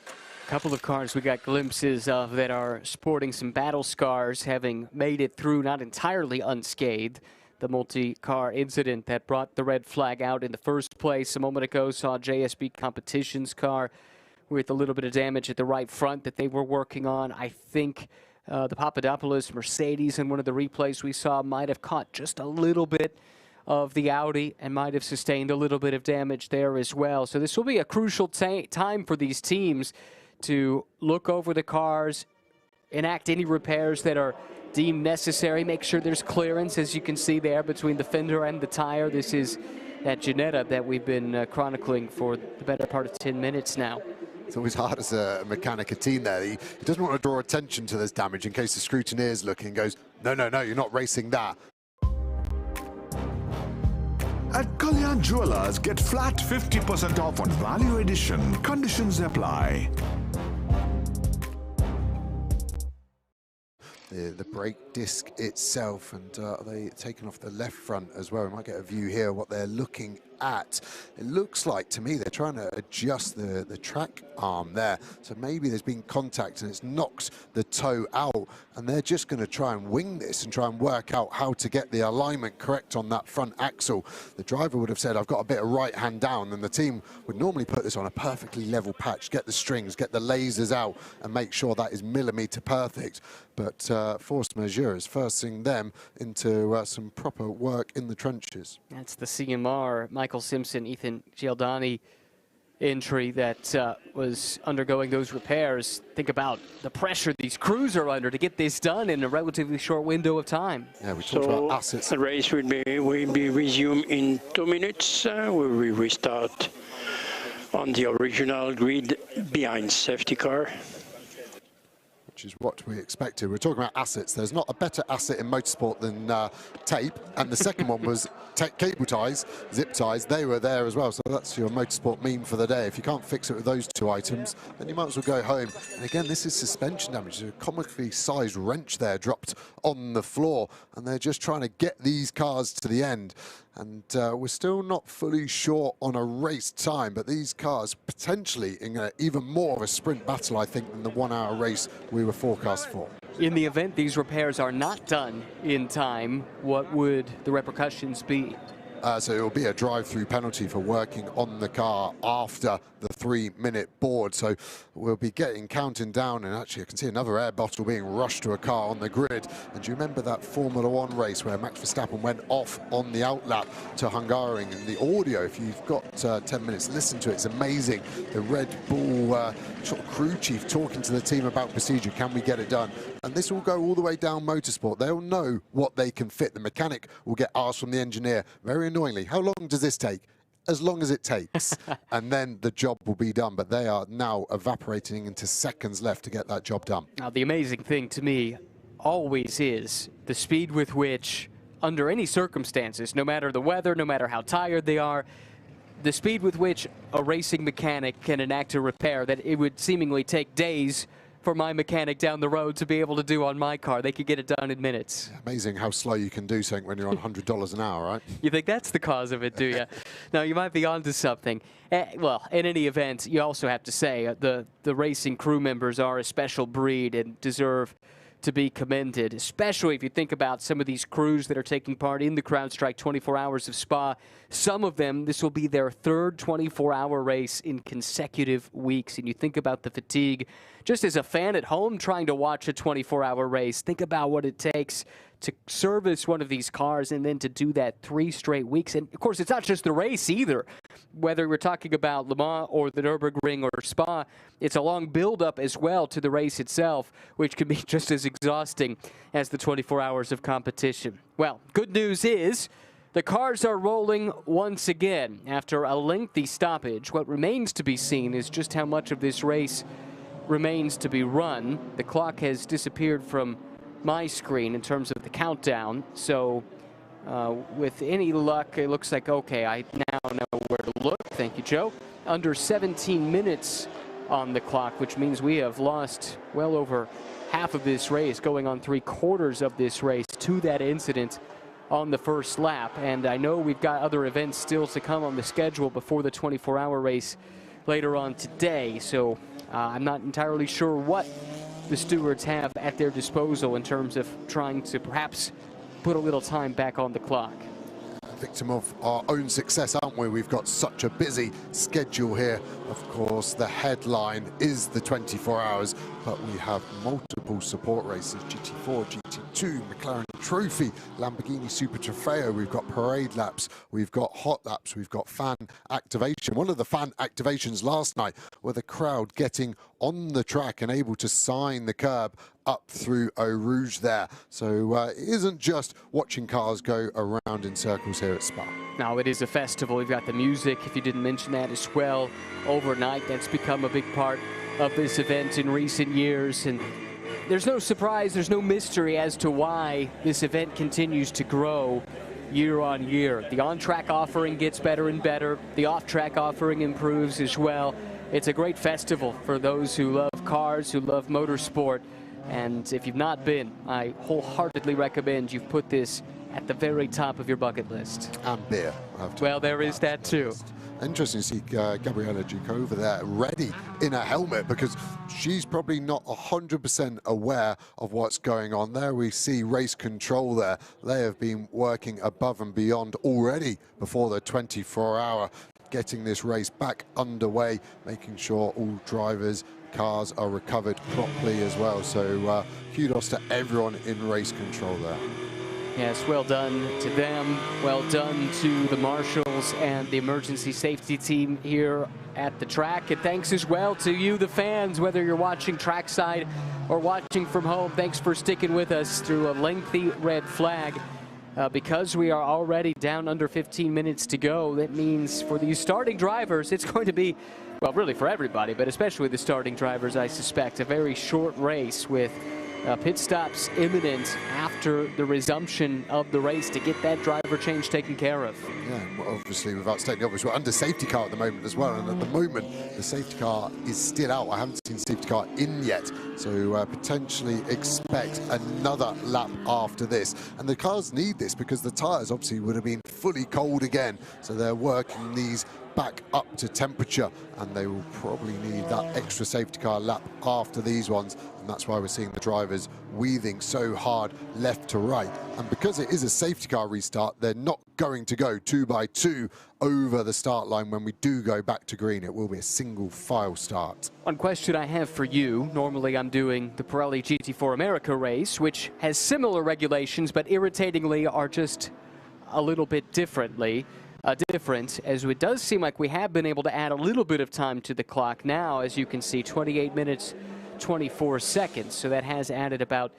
Speaker 1: A couple of cars we got glimpses of that are sporting some battle scars, having made it through not entirely unscathed. The multi-car incident that brought the red flag out in the first place a moment ago saw JSB Competition's car with a little bit of damage at the right front that they were working on. I think the Papadopoulos Mercedes in one of the replays we saw might have caught just a little bit of the Audi and might have sustained a little bit of damage there as well. So this will be a crucial time for these teams to look over the cars, enact any repairs that are deemed necessary, make sure there's clearance, as you can see there, between the fender and the tire. This is that Ginetta that we've been chronicling for the better part of 10 minutes now.
Speaker 4: It's always hard as a mechanic, a team there. He doesn't want to draw attention to this damage in case the scrutineer's looking and goes, no, no, no, you're not racing that.
Speaker 17: At Kalyan Jewelers, get flat 50% off on value edition. Conditions apply.
Speaker 4: The brake disc itself, and are they taken off the left front as well? We might get a view here what they're looking at. It looks like to me they're trying to adjust the track arm there, so maybe there's been contact and it's knocked the toe out, and they're just going to try and wing this and try and work out how to get the alignment correct on that front axle. The driver would have said, I've got a bit of right hand down, and the team would normally put this on a perfectly level patch, get the strings, get the lasers out and make sure that is millimeter perfect. But force majeure is forcing them into some proper work in the trenches.
Speaker 1: That's the CMR, Michael Simpson, Ethan Gialdani entry that was undergoing those repairs. Think about the pressure these crews are under to get this done in a relatively short window of time.
Speaker 4: Yeah, we talked about assets.
Speaker 18: The race will be resumed in 2 minutes. We will restart on the original grid behind safety car.
Speaker 4: Which is what we expected. We're talking about assets. There's not a better asset in motorsport than tape, and the second one was cable ties, zip ties. They were there as well, so that's your motorsport meme for the day. If you can't fix it with those two items, then you might as well go home. And again, this is suspension damage. There's a comically sized wrench there dropped on the floor, and they're just trying to get these cars to the end. And we're still not fully sure on a race time, but these cars potentially in even more of a sprint battle, I think, than the 1 hour race we were forecast for.
Speaker 1: In the event these repairs are not done in time, what would the repercussions be?
Speaker 4: So it will be a drive-through penalty for working on the car after the 3-minute board. So we'll be counting down, and actually I can see another air bottle being rushed to a car on the grid. And do you remember that Formula One race where Max Verstappen went off on the outlap to Hungaroring? And the audio, if you've got 10 minutes, listen to it. It's amazing. The Red Bull sort of crew chief talking to the team about procedure. Can we get it done? And this will go all the way down motorsport. They'll know what they can fit. The mechanic will get asked from the engineer, very annoyingly, how long does this take? As long as it takes. And then the job will be done. But they are now evaporating into seconds left to get that job done.
Speaker 1: Now, the amazing thing to me always is the speed with which, under any circumstances, no matter the weather, no matter how tired they are, the speed with which a racing mechanic can enact a repair that it would seemingly take days for my mechanic down the road to be able to do on my car. They could get it done in minutes.
Speaker 4: Amazing how slow you can do something when you're on $100 an hour, right?
Speaker 1: You think that's the cause of it, do you? No, you might be onto something. Well, in any event, you also have to say the racing crew members are a special breed and deserve to be commended, especially if you think about some of these crews that are taking part in the CrowdStrike 24 Hours of Spa. Some of them, this will be their third 24-hour race in consecutive weeks. And you think about the fatigue. Just as a fan at home trying to watch a 24-hour race, think about what it takes to service one of these cars and then to do that 3 straight weeks. And, of course, it's not just the race either. Whether we're talking about Le Mans or the Nürburgring or Spa, it's a long build-up as well to the race itself, which can be just as exhausting as the 24 hours of competition. Well, good news is the cars are rolling once again after a lengthy stoppage. What remains to be seen is just how much of this race remains to be run. The clock has disappeared from my screen in terms of the countdown, so with any luck, it looks like, okay, I now know where to look. Thank you, Joe. Under 17 minutes on the clock, which means we have lost well over half of this race, going on 3/4 of this race to that incident on the first lap. And I know we've got other events still to come on the schedule before the 24-hour race later on today, so I'm not entirely sure what the stewards have at their disposal in terms of trying to perhaps put a little time back on the clock.
Speaker 4: Victim of our own success, aren't we? We've got such a busy schedule here. Of course, the headline is the 24 hours, but we have multiple support races, GT4, GT2, McLaren Trophy, Lamborghini Super Trofeo. We've got parade laps, we've got hot laps, we've got fan activation. One of the fan activations last night were the crowd getting on the track and able to sign the curb up through Eau Rouge there. So it isn't just watching cars go around in circles here at Spa.
Speaker 1: Now, it is a festival. We've got the music, if you didn't mention that as well, overnight. That's become a big part of this event in recent years. And there's no surprise, there's no mystery as to why this event continues to grow year on year. The on-track offering gets better and better. The off-track offering improves as well. It's a great festival for those who love cars, who love motorsport. And if you've not been, I wholeheartedly recommend you've put this at the very top of your bucket list.
Speaker 4: And beer.
Speaker 1: Well, there is that too.
Speaker 4: Interesting to see Gabriella Duke over there ready in a helmet, because she's probably not 100% aware of what's going on there. We see race control there. They have been working above and beyond already before the 24-hour, getting this race back underway, making sure all drivers, cars are recovered properly as well. So kudos to everyone in race control there.
Speaker 1: Yes, well done to them. Well done to the marshals and the emergency safety team here at the track. And thanks as well to you, the fans, whether you're watching trackside or watching from home. Thanks for sticking with us through a lengthy red flag. Because we are already down under 15 minutes to go, that means for these starting drivers, it's going to be, well, really for everybody, but especially the starting drivers, I suspect, a very short race with Pit stops imminent after the resumption of the race to get that driver change taken care of.
Speaker 4: Yeah, well, obviously, without stating the obvious, we're under safety car at the moment as well, and at the moment, the safety car is still out. I haven't seen safety car in yet, so potentially expect another lap after this. And the cars need this because the tyres obviously would have been fully cold again, so they're working these back up to temperature, and they will probably need that extra safety car lap after these ones, and that's why we're seeing the drivers weaving so hard left to right. And because it is a safety car restart, they're not going to go 2 by 2 over the start line when we do go back to green. It will be a single file start.
Speaker 1: One question I have for you, normally I'm doing the Pirelli GT4 America race, which has similar regulations, but irritatingly are just a little bit different, as it does seem like we have been able to add a little bit of time to the clock now. As you can see, 28 minutes, 24 seconds. So that has added about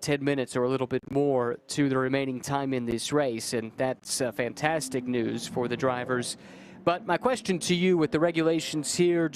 Speaker 1: 10 minutes or a little bit more to the remaining time in this race. And that's fantastic news for the drivers. But my question to you, with the regulations here,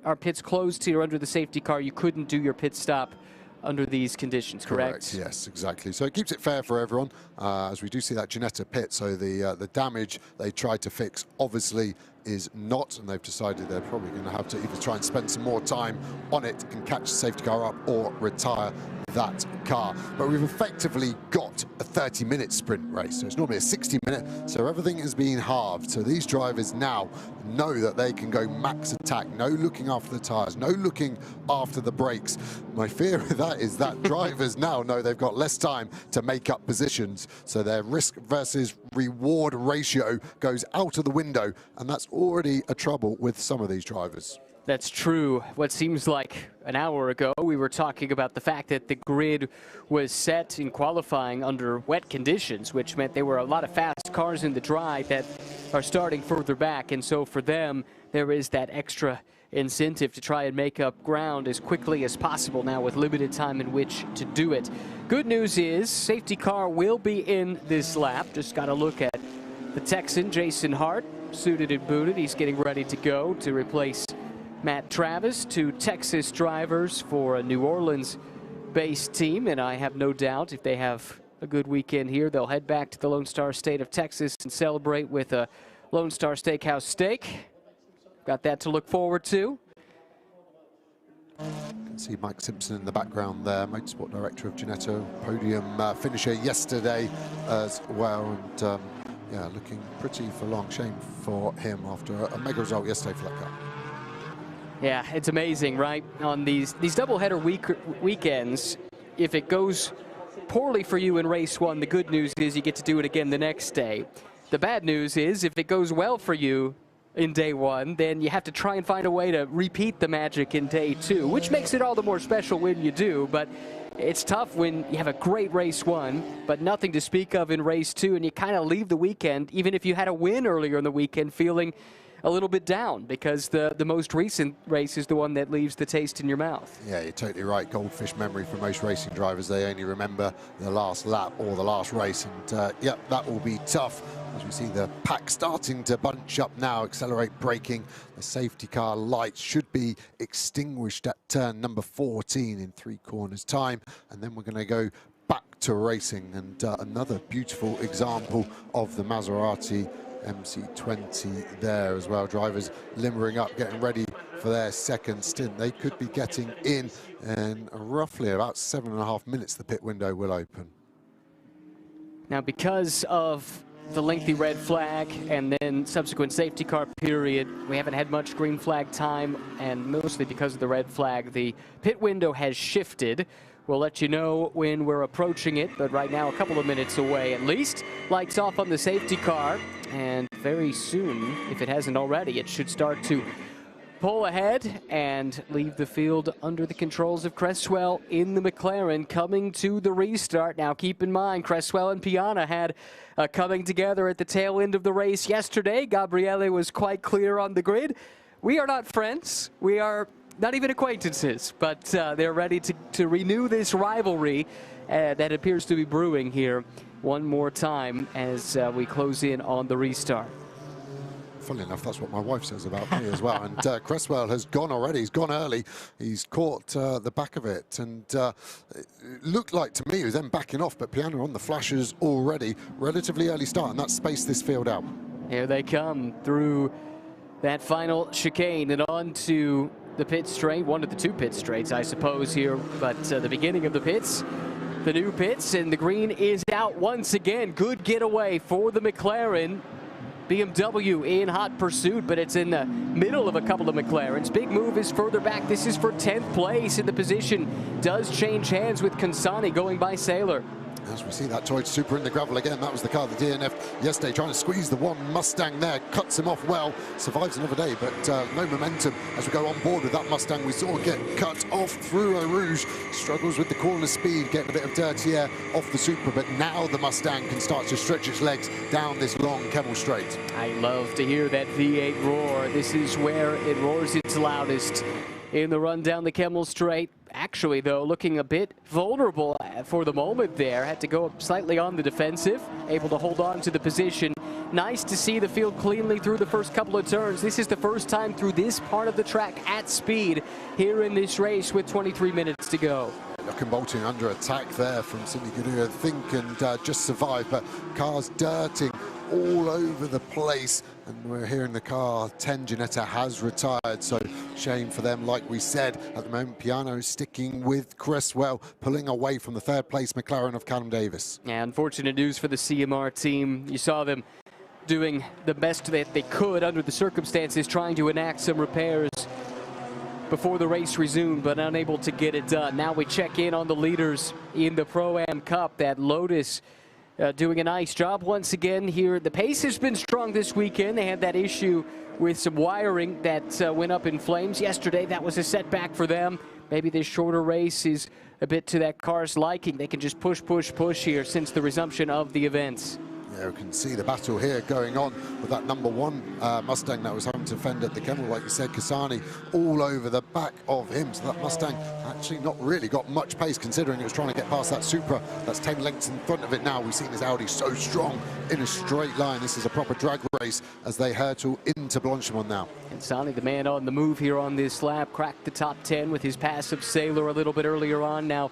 Speaker 1: are pits closed here under the safety car? You couldn't do your pit stop under these conditions, correct?
Speaker 4: Yes, exactly. So it keeps it fair for everyone, as we do see that Ginetta pit. So the damage they tried to fix obviously is not, and they've decided they're probably going to have to either try and spend some more time on it and catch the safety car up or retire that car. But we've effectively got a 30-minute sprint race, so it's normally a 60-minute, so everything is being halved. So these drivers now know that they can go max attack, no looking after the tires, no looking after the brakes. My fear with that is that drivers now know they've got less time to make up positions, so their risk versus reward ratio goes out of the window, and that's already a trouble with some of these drivers.
Speaker 1: That's true. What seems like an hour ago, we were talking about the fact that the grid was set in qualifying under wet conditions, which meant there were a lot of fast cars in the dry that are starting further back. And so for them, there is that extra incentive to try and make up ground as quickly as possible now with limited time in which to do it. Good news is safety car will be in this lap. Just got to look at the Texan, Jason Hart, suited and booted. He's getting ready to go to replace Matt Travis, 2 Texas drivers for a New Orleans-based team, and I have no doubt if they have a good weekend here, they'll head back to the Lone Star State of Texas and celebrate with a Lone Star Steakhouse steak. Got that to look forward to.
Speaker 4: You can see Mike Simpson in the background there, Motorsport Director of Ginetta, podium finisher yesterday as well, and yeah, looking pretty for long. Shame for him after a mega result yesterday for that car.
Speaker 1: Yeah, it's amazing, right? On these doubleheader weekends, if it goes poorly for you in race 1, the good news is you get to do it again the next day. The bad news is if it goes well for you in day 1, then you have to try and find a way to repeat the magic in day 2, which makes it all the more special when you do. But it's tough when you have a great race 1, but nothing to speak of in race 2, and you kind of leave the weekend, even if you had a win earlier in the weekend, feeling a little bit down, because the most recent race is the one that leaves the taste in your mouth.
Speaker 4: Yeah, you're totally right. Goldfish memory for most racing drivers. They only remember the last lap or the last race, and yeah, that will be tough. As we see the pack starting to bunch up now, accelerate braking. The safety car lights should be extinguished at turn number 14 in 3 corners time, and then we're going to go back to racing. And another beautiful example of the Maserati MC20 there as well. Drivers limbering up, getting ready for their second stint. They could be getting in roughly about 7.5 minutes. The pit window will open.
Speaker 1: Now, because of the lengthy red flag and then subsequent safety car period, we haven't had much green flag time, and mostly because of the red flag, the pit window has shifted. We'll let you know when we're approaching it, but right now a couple of minutes away at least. Lights off on the safety car, and very soon, if it hasn't already, it should start to pull ahead and leave the field under the controls of Cresswell in the McLaren coming to the restart. Now keep in mind, Cresswell and Piana had coming together at the tail end of the race yesterday. Gabriele was quite clear on the grid. We are not friends. We are not even acquaintances, but they're ready to renew this rivalry that appears to be brewing here one more time as we close in on the restart.
Speaker 4: Funnily enough, that's what my wife says about me as well. And Cresswell has gone already. He's gone early. He's caught the back of it. And it looked like to me he was then backing off, but Piana on the flashes already. Relatively early start, and that spaced this field out.
Speaker 1: Here they come through that final chicane and on to the pit straight. One of the two pit straights, I suppose, here. But the beginning of the pits. The new pits, and the green is out once again. Good getaway for the McLaren. BMW in hot pursuit, but it's in the middle of a couple of McLarens. Big move is further back. This is for 10th place, and the position does change hands with Consani going by Sailor.
Speaker 4: As we see that Toyota Supra in the gravel again, that was the car the DNF yesterday, trying to squeeze the one Mustang there, cuts him off well, survives another day, but no momentum as we go on board with that Mustang. We saw it get cut off through Eau Rouge, struggles with the corner speed, getting a bit of dirty air off the Supra, but now the Mustang can start to stretch its legs down this long Kemmel Straight.
Speaker 1: I love to hear that V8 roar. This is where it roars its loudest in the run down the Kemmel Straight. Actually, though, looking a bit vulnerable for the moment there. Had to go up slightly on the defensive, able to hold on to the position. Nice to see the field cleanly through the first couple of turns. This is the first time through this part of the track at speed here in this race with 23 minutes to go.
Speaker 4: Looking bolting under attack there from Cindy Goodyear, I think, and just survived, but cars dirting all over the place, and we're hearing the car 10 Ginetta has retired, so shame for them. Like we said, at the moment Piano sticking with Cresswell, pulling away from the third place McLaren of Callum Davis.
Speaker 1: Yeah, unfortunate news for the CMR team. You saw them doing the best that they could under the circumstances, trying to enact some repairs before the race resumed, but unable to get it done. Now we check in on the leaders in the Pro-Am Cup. That Lotus doing a nice job once again here. The pace has been strong this weekend. They had that issue with some wiring that went up in flames yesterday. That was a setback for them. Maybe this shorter race is a bit to that car's liking. They can just push here since the resumption of the events.
Speaker 4: Yeah, we can see the battle here going on with that number one Mustang that was having to fend at the Kemmel. Like you said, Kasani all over the back of him. So that Mustang actually not really got much pace, considering it was trying to get past that Supra that's 10 lengths in front of it now. We've seen this Audi so strong in a straight line. This is a proper drag race as they hurtle into Blanchimont now.
Speaker 1: Consani, the man on the move here on this lap, cracked the top 10 with his pass of Sailor a little bit earlier on. Now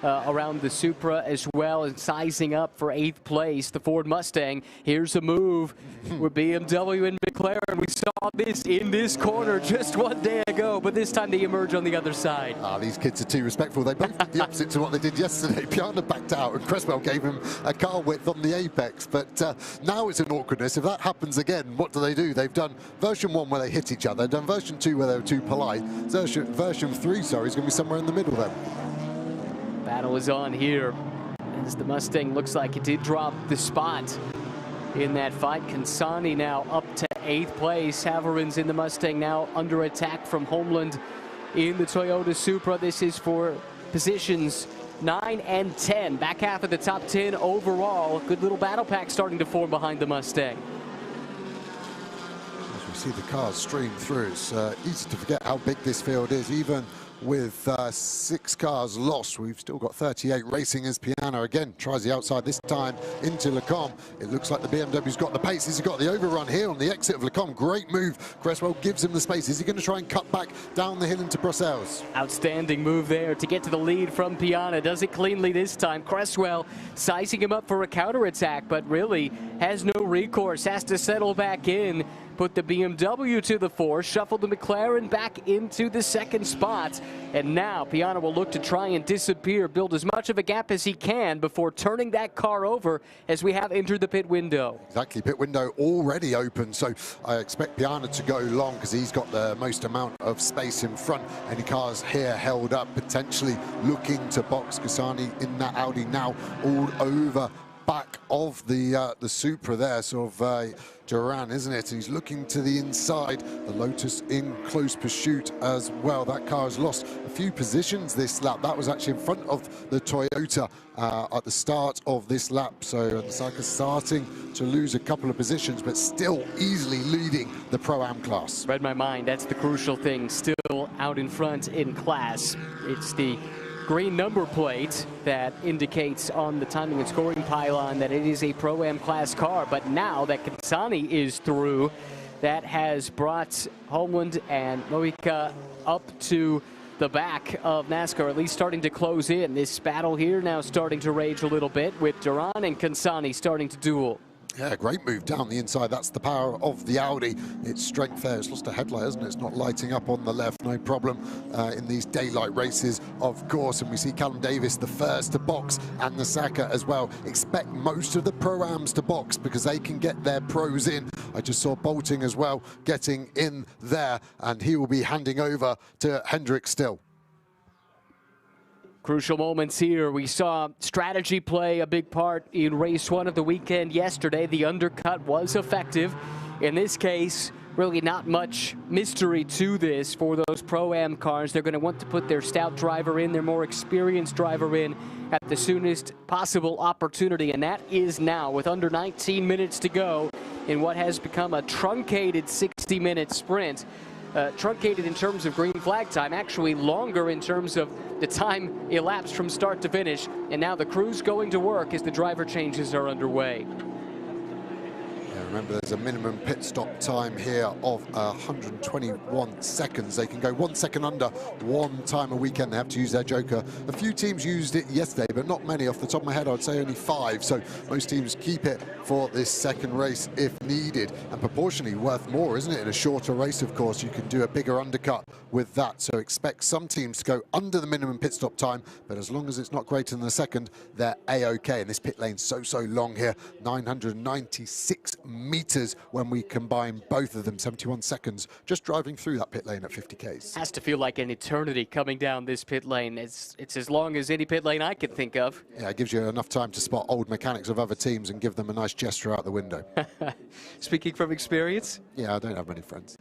Speaker 1: around the Supra as well, and sizing up for 8th place, the Ford Mustang. Here's a move with BMW and McLaren. We saw this in this corner just one day ago, but this time they emerge on the other side.
Speaker 4: These kids are too respectful. They both did the opposite to what they did yesterday. Piana backed out and Cresswell gave him a car width on the apex, but now it's an awkwardness. If that happens again, what do? They've done version 1 where they hit each other, they've done version 2 where they were too polite. Version 3, sorry, is going to be somewhere in the middle then.
Speaker 1: Battle is on here as the Mustang looks like it did drop the spot in that fight. Consani now up to 8th place. Haveren's in the Mustang now under attack from Homeland in the Toyota Supra. This is for positions 9 and 10. Back half of the top 10 overall. Good little battle pack starting to form behind the Mustang.
Speaker 4: As we see the cars stream through, it's easy to forget how big this field is. Even with 6 cars lost, we've still got 38 racing as Piana again tries the outside, this time into Lecombe. It looks like the BMW's got the pace. He's got the overrun here on the exit of Lecombe. Great move. Cresswell gives him the space. Is he going to try and cut back down the hill into Brussels?
Speaker 1: Outstanding move there to get to the lead from Piana. Does it cleanly this time. Cresswell sizing him up for a counterattack, but really has no recourse. Has to settle back in. Put the BMW to the 4, shuffle the McLaren back into the 2nd spot, and now Piana will look to try and disappear, build as much of a gap as he can before turning that car over as we have entered the pit window.
Speaker 4: Exactly, pit window already open, so I expect Piana to go long because he's got the most amount of space in front. Any cars here held up, potentially looking to box Kasani in that Audi now all over back of the Supra there, sort of Duran, isn't it? He's looking to the inside. The Lotus in close pursuit as well. That car has lost a few positions this lap. That was actually in front of the Toyota at the start of this lap. So Nasaka starting to lose a couple of positions, but still easily leading the Pro-Am class.
Speaker 1: Read my mind. That's the crucial thing. Still out in front in class. It's the green number plate that indicates on the timing and scoring pylon that it is a Pro-Am class car, but now that Consani is through, that has brought Holmland and Moika up to the back of NASCAR, at least starting to close in. This battle here now starting to rage a little bit with Duran and Kansani starting to duel.
Speaker 4: Yeah, great move down the inside. That's the power of the Audi. Its strength there. It's lost a headlight, hasn't it? It's not lighting up on the left. No problem in these daylight races, of course. And we see Callum Davis the first to box, and Nasaka as well. Expect most of the Pro-Ams to box because they can get their pros in. I just saw Bolting as well getting in there, and he will be handing over to Hendrick still.
Speaker 1: Crucial moments here. We saw strategy play a big part in race 1 of the weekend yesterday. The undercut was effective. In this case, really not much mystery to this for those Pro-Am cars. They're going to want to put their stout driver in, their more experienced driver in at the soonest possible opportunity, and that is now with under 19 minutes to go in what has become a truncated 60-minute sprint. Truncated in terms of green flag time, actually longer in terms of the time elapsed from start to finish. And now the crew's going to work as the driver changes are underway.
Speaker 4: Remember, there's a minimum pit stop time here of 121 seconds. They can go 1 second under one time a weekend. They have to use their joker. A few teams used it yesterday, but not many. Off the top of my head, I'd say only 5. So most teams keep it for this second race if needed. And proportionally worth more, isn't it? In a shorter race, of course, you can do a bigger undercut with that. So expect some teams to go under the minimum pit stop time, but as long as it's not greater than a second, they're A-OK. And this pit lane's so long here, 996 meters when we combine both of them, 71 seconds just driving through that pit lane at 50 Ks.
Speaker 1: Has to feel like an eternity coming down this pit lane. It's as long as any pit lane I can think of.
Speaker 4: Yeah, it gives you enough time to spot old mechanics of other teams and give them a nice gesture out the window.
Speaker 1: Speaking from experience?
Speaker 4: Yeah, I don't have many friends.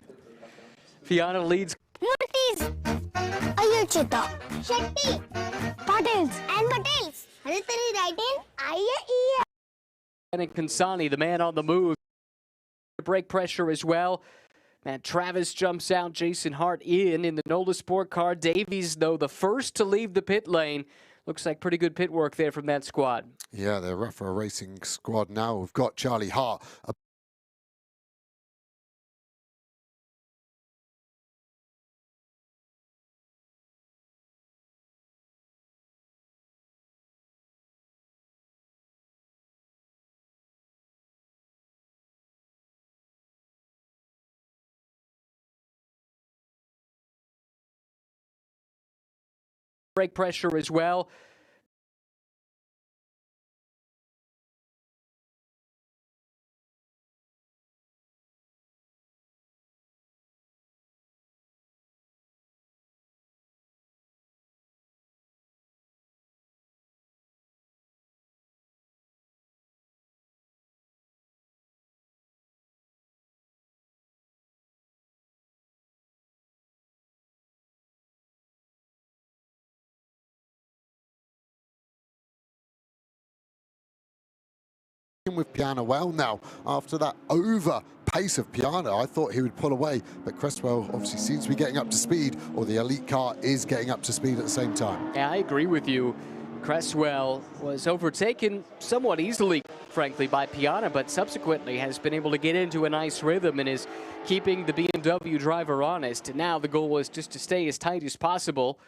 Speaker 1: Fiona leads.
Speaker 19: Notice Ayurchita, Shetty, Patels and Patels. Haritari right in Aya.
Speaker 1: And Kansani, the man on the move. Brake pressure as well. And Travis jumps out, Jason Hart in the NOLA Sport car. Davies, though, the first to leave the pit lane. Looks like pretty good pit work there from that squad.
Speaker 4: Yeah, the RAFA Racing squad now. We've got Charlie Hart.
Speaker 1: Brake pressure as well.
Speaker 4: With Piana well now after that over pace of Piana. I thought he would pull away, but Cresswell obviously seems to be getting up to speed, or the elite car is getting up to speed at the same time.
Speaker 1: Yeah, I agree with you. Cresswell was overtaken somewhat easily, frankly, by Piana, but subsequently has been able to get into a nice rhythm and is keeping the BMW driver honest. And now the goal is just to stay as tight as possible,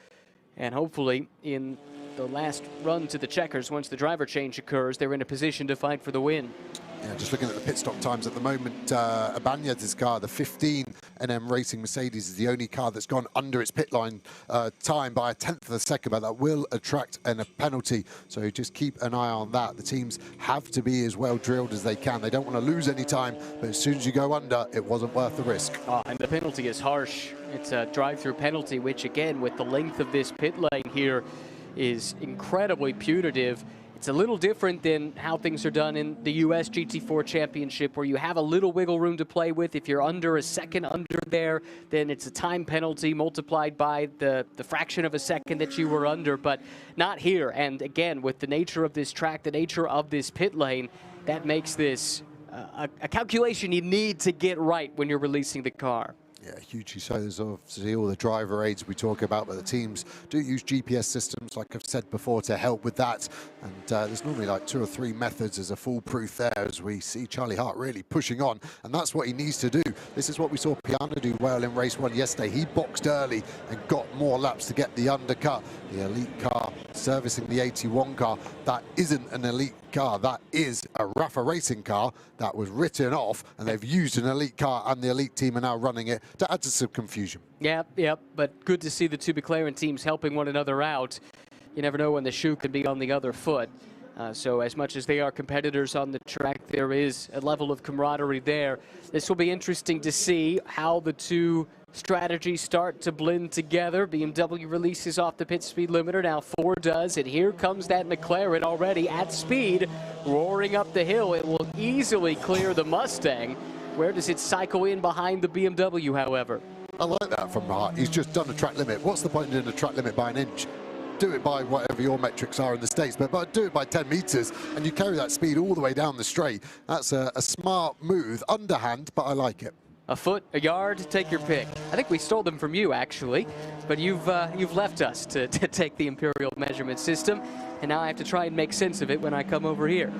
Speaker 1: and hopefully in the last run to the checkers, once the driver change occurs, they're in a position to fight for the win.
Speaker 4: Yeah, just looking at the pit stop times at the moment, Abanya's car, the 15 NM Racing Mercedes, is the only car that's gone under its pit line time by 1/10 of a second, but that will attract a penalty. So just keep an eye on that. The teams have to be as well drilled as they can. They don't want to lose any time, but as soon as you go under, it wasn't worth the risk.
Speaker 1: Oh, and the penalty is harsh. It's a drive-through penalty, which again, with the length of this pit lane here, is incredibly punitive. It's a little different than how things are done in the US GT4 Championship, where you have a little wiggle room to play with. If you're under a second under there, then it's a time penalty multiplied by the fraction of a second that you were under, but not here. And again, with the nature of this track, the nature of this pit lane, that makes this a calculation you need to get right when you're releasing the car.
Speaker 4: Yeah, hugely so. There's obviously all the driver aids we talk about, but the teams do use GPS systems, like I've said before, to help with that. And there's normally like 2 or 3 methods as a foolproof there, as we see Charlie Hart really pushing on. And that's what he needs to do. This is what we saw Piana do well in race 1 yesterday. He boxed early and got more laps to get the undercut. The elite car servicing the 81 car. That isn't an elite car, that is a RAFA Racing car that was written off, and they've used an elite car, and the elite team are now running it to add to some confusion.
Speaker 1: Yep, but good to see the 2 McLaren teams helping one another out. You never know when the shoe can be on the other foot. So as much as they are competitors on the track, there is a level of camaraderie there. This will be interesting to see how the 2 strategies start to blend together. BMW releases off the pit speed limiter, now Ford does, and here comes that McLaren already at speed, roaring up the hill. It will easily clear the Mustang. Where does it cycle in behind the BMW, however?
Speaker 4: I like that from Hart. He's just done a track limit. What's the point in doing a track limit by an inch? Do it by whatever your metrics are in the States, but do it by 10 meters, and you carry that speed all the way down the straight. That's a smart move, underhand, but I like it.
Speaker 1: A foot, a yard, take your pick. I think we stole them from you, actually, but you've left us to take the imperial measurement system, and now I have to try and make sense of it when I come over here.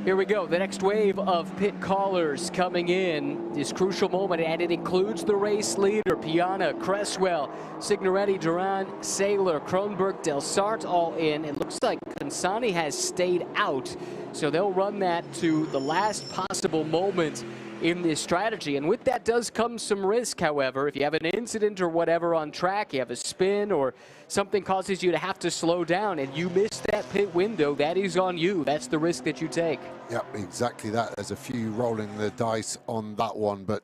Speaker 1: Here we go, the next wave of pit callers coming in. This crucial moment, and it includes the race leader, Piana, Cresswell, Signoretti, Duran, Saylor, Kronberg, Del Sart all in. It looks like Consani has stayed out, so they'll run that to the last possible moment in this strategy. And with that does come some risk, however. If you have an incident or whatever on track, you have a spin or something causes you to have to slow down and you miss that pit window, that is on you. That's the risk that you take.
Speaker 4: Yep, exactly that. There's a few rolling the dice on that one, but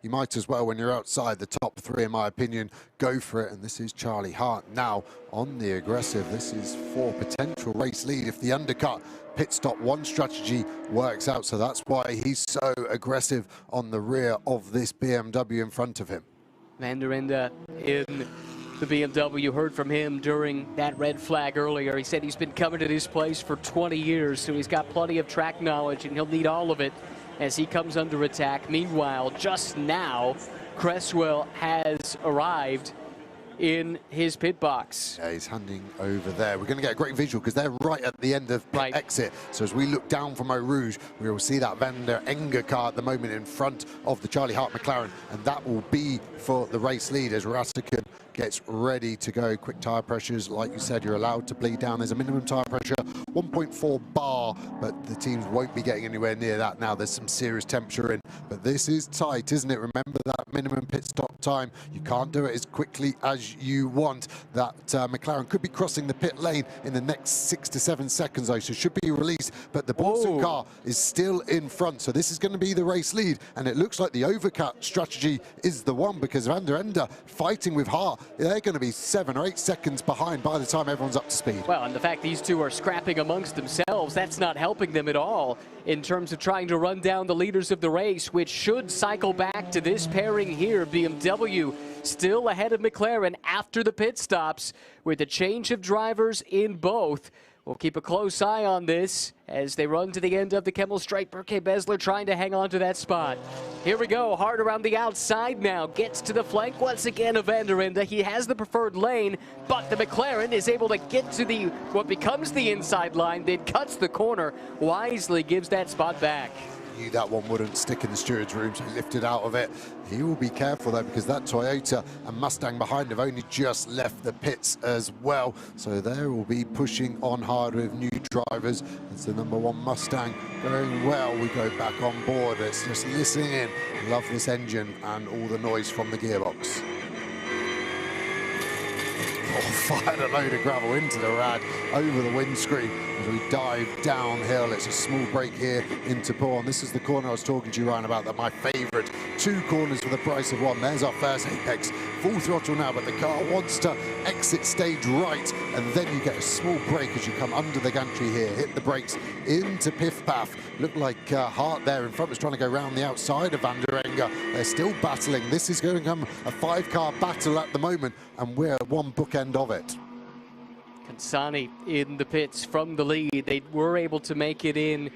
Speaker 4: you might as well, when you're outside the top 3, in my opinion, go for it. And this is Charlie Hart now on the aggressive. This is for potential race lead if the undercut pit stop 1 strategy works out. So that's why he's so aggressive on the rear of this BMW in front of him.
Speaker 1: Van der Ende in the BMW, heard from him during that red flag earlier. He said he's been coming to this place for 20 years, so he's got plenty of track knowledge, and he'll need all of it as he comes under attack. Meanwhile, just now, Cresswell has arrived in his pit box.
Speaker 4: Yeah, he's handing over there. We're going to get a great visual because they're right at the end of pit exit. So as we look down from Eau Rouge, we will see that Van der Ende car at the moment in front of the Charlie Hart McLaren, and that will be for the race lead as Rastikin gets ready to go. Quick tyre pressures, like you said, you're allowed to bleed down. There's a minimum tyre pressure, 1.4 bar, but the teams won't be getting anywhere near that now. There's some serious temperature in, but this is tight, isn't it? Remember that minimum pit stop time. You can't do it as quickly as you want. That McLaren could be crossing the pit lane in the next 6 to 7 seconds, though, so should be released, but the Borson car is still in front, so this is going to be the race lead, and it looks like the overcut strategy is the one, because Van der Ende fighting with Hart, they're going to be 7 or 8 seconds behind by the time everyone's up to speed.
Speaker 1: Well, and the fact these two are scrapping amongst themselves, that's not helping them at all in terms of trying to run down the leaders of the race, which should cycle back to this pairing here. BMW still ahead of McLaren after the pit stops with a change of drivers in both. We'll keep a close eye on this as they run to the end of the Kemmel Straight. Burke Besler trying to hang on to that spot. Here we go, Hart around the outside now, gets to the flank once again of Van der Ende. He has the preferred lane, but the McLaren is able to get to the what becomes the inside line, then cuts the corner, wisely gives that spot back.
Speaker 4: Knew that one wouldn't stick in the steward's room, so he lifted out of it. He will be careful though, because that Toyota and Mustang behind have only just left the pits as well, so they will be pushing on hard with new drivers. It's the #1 Mustang going well. We go back on board. It's just listening in. Love this engine and all the noise from the gearbox. Fired a load of gravel into the rad over the windscreen as we dive downhill. It's a small break here into Bourne. This is the corner I was talking to you, Ryan, about, that my favourite. 2 corners for the price of 1. There's our first apex. Full throttle now, but the car wants to exit stage right, and then you get a small break as you come under the gantry here. Hit the brakes into Piff Paff. Looked like Hart there in front was trying to go round the outside of Van der Ende. They're still battling. This is going to become a 5-car battle at the moment, and we're at one bookend of it.
Speaker 1: Consani in the pits from the lead. They were able to make it in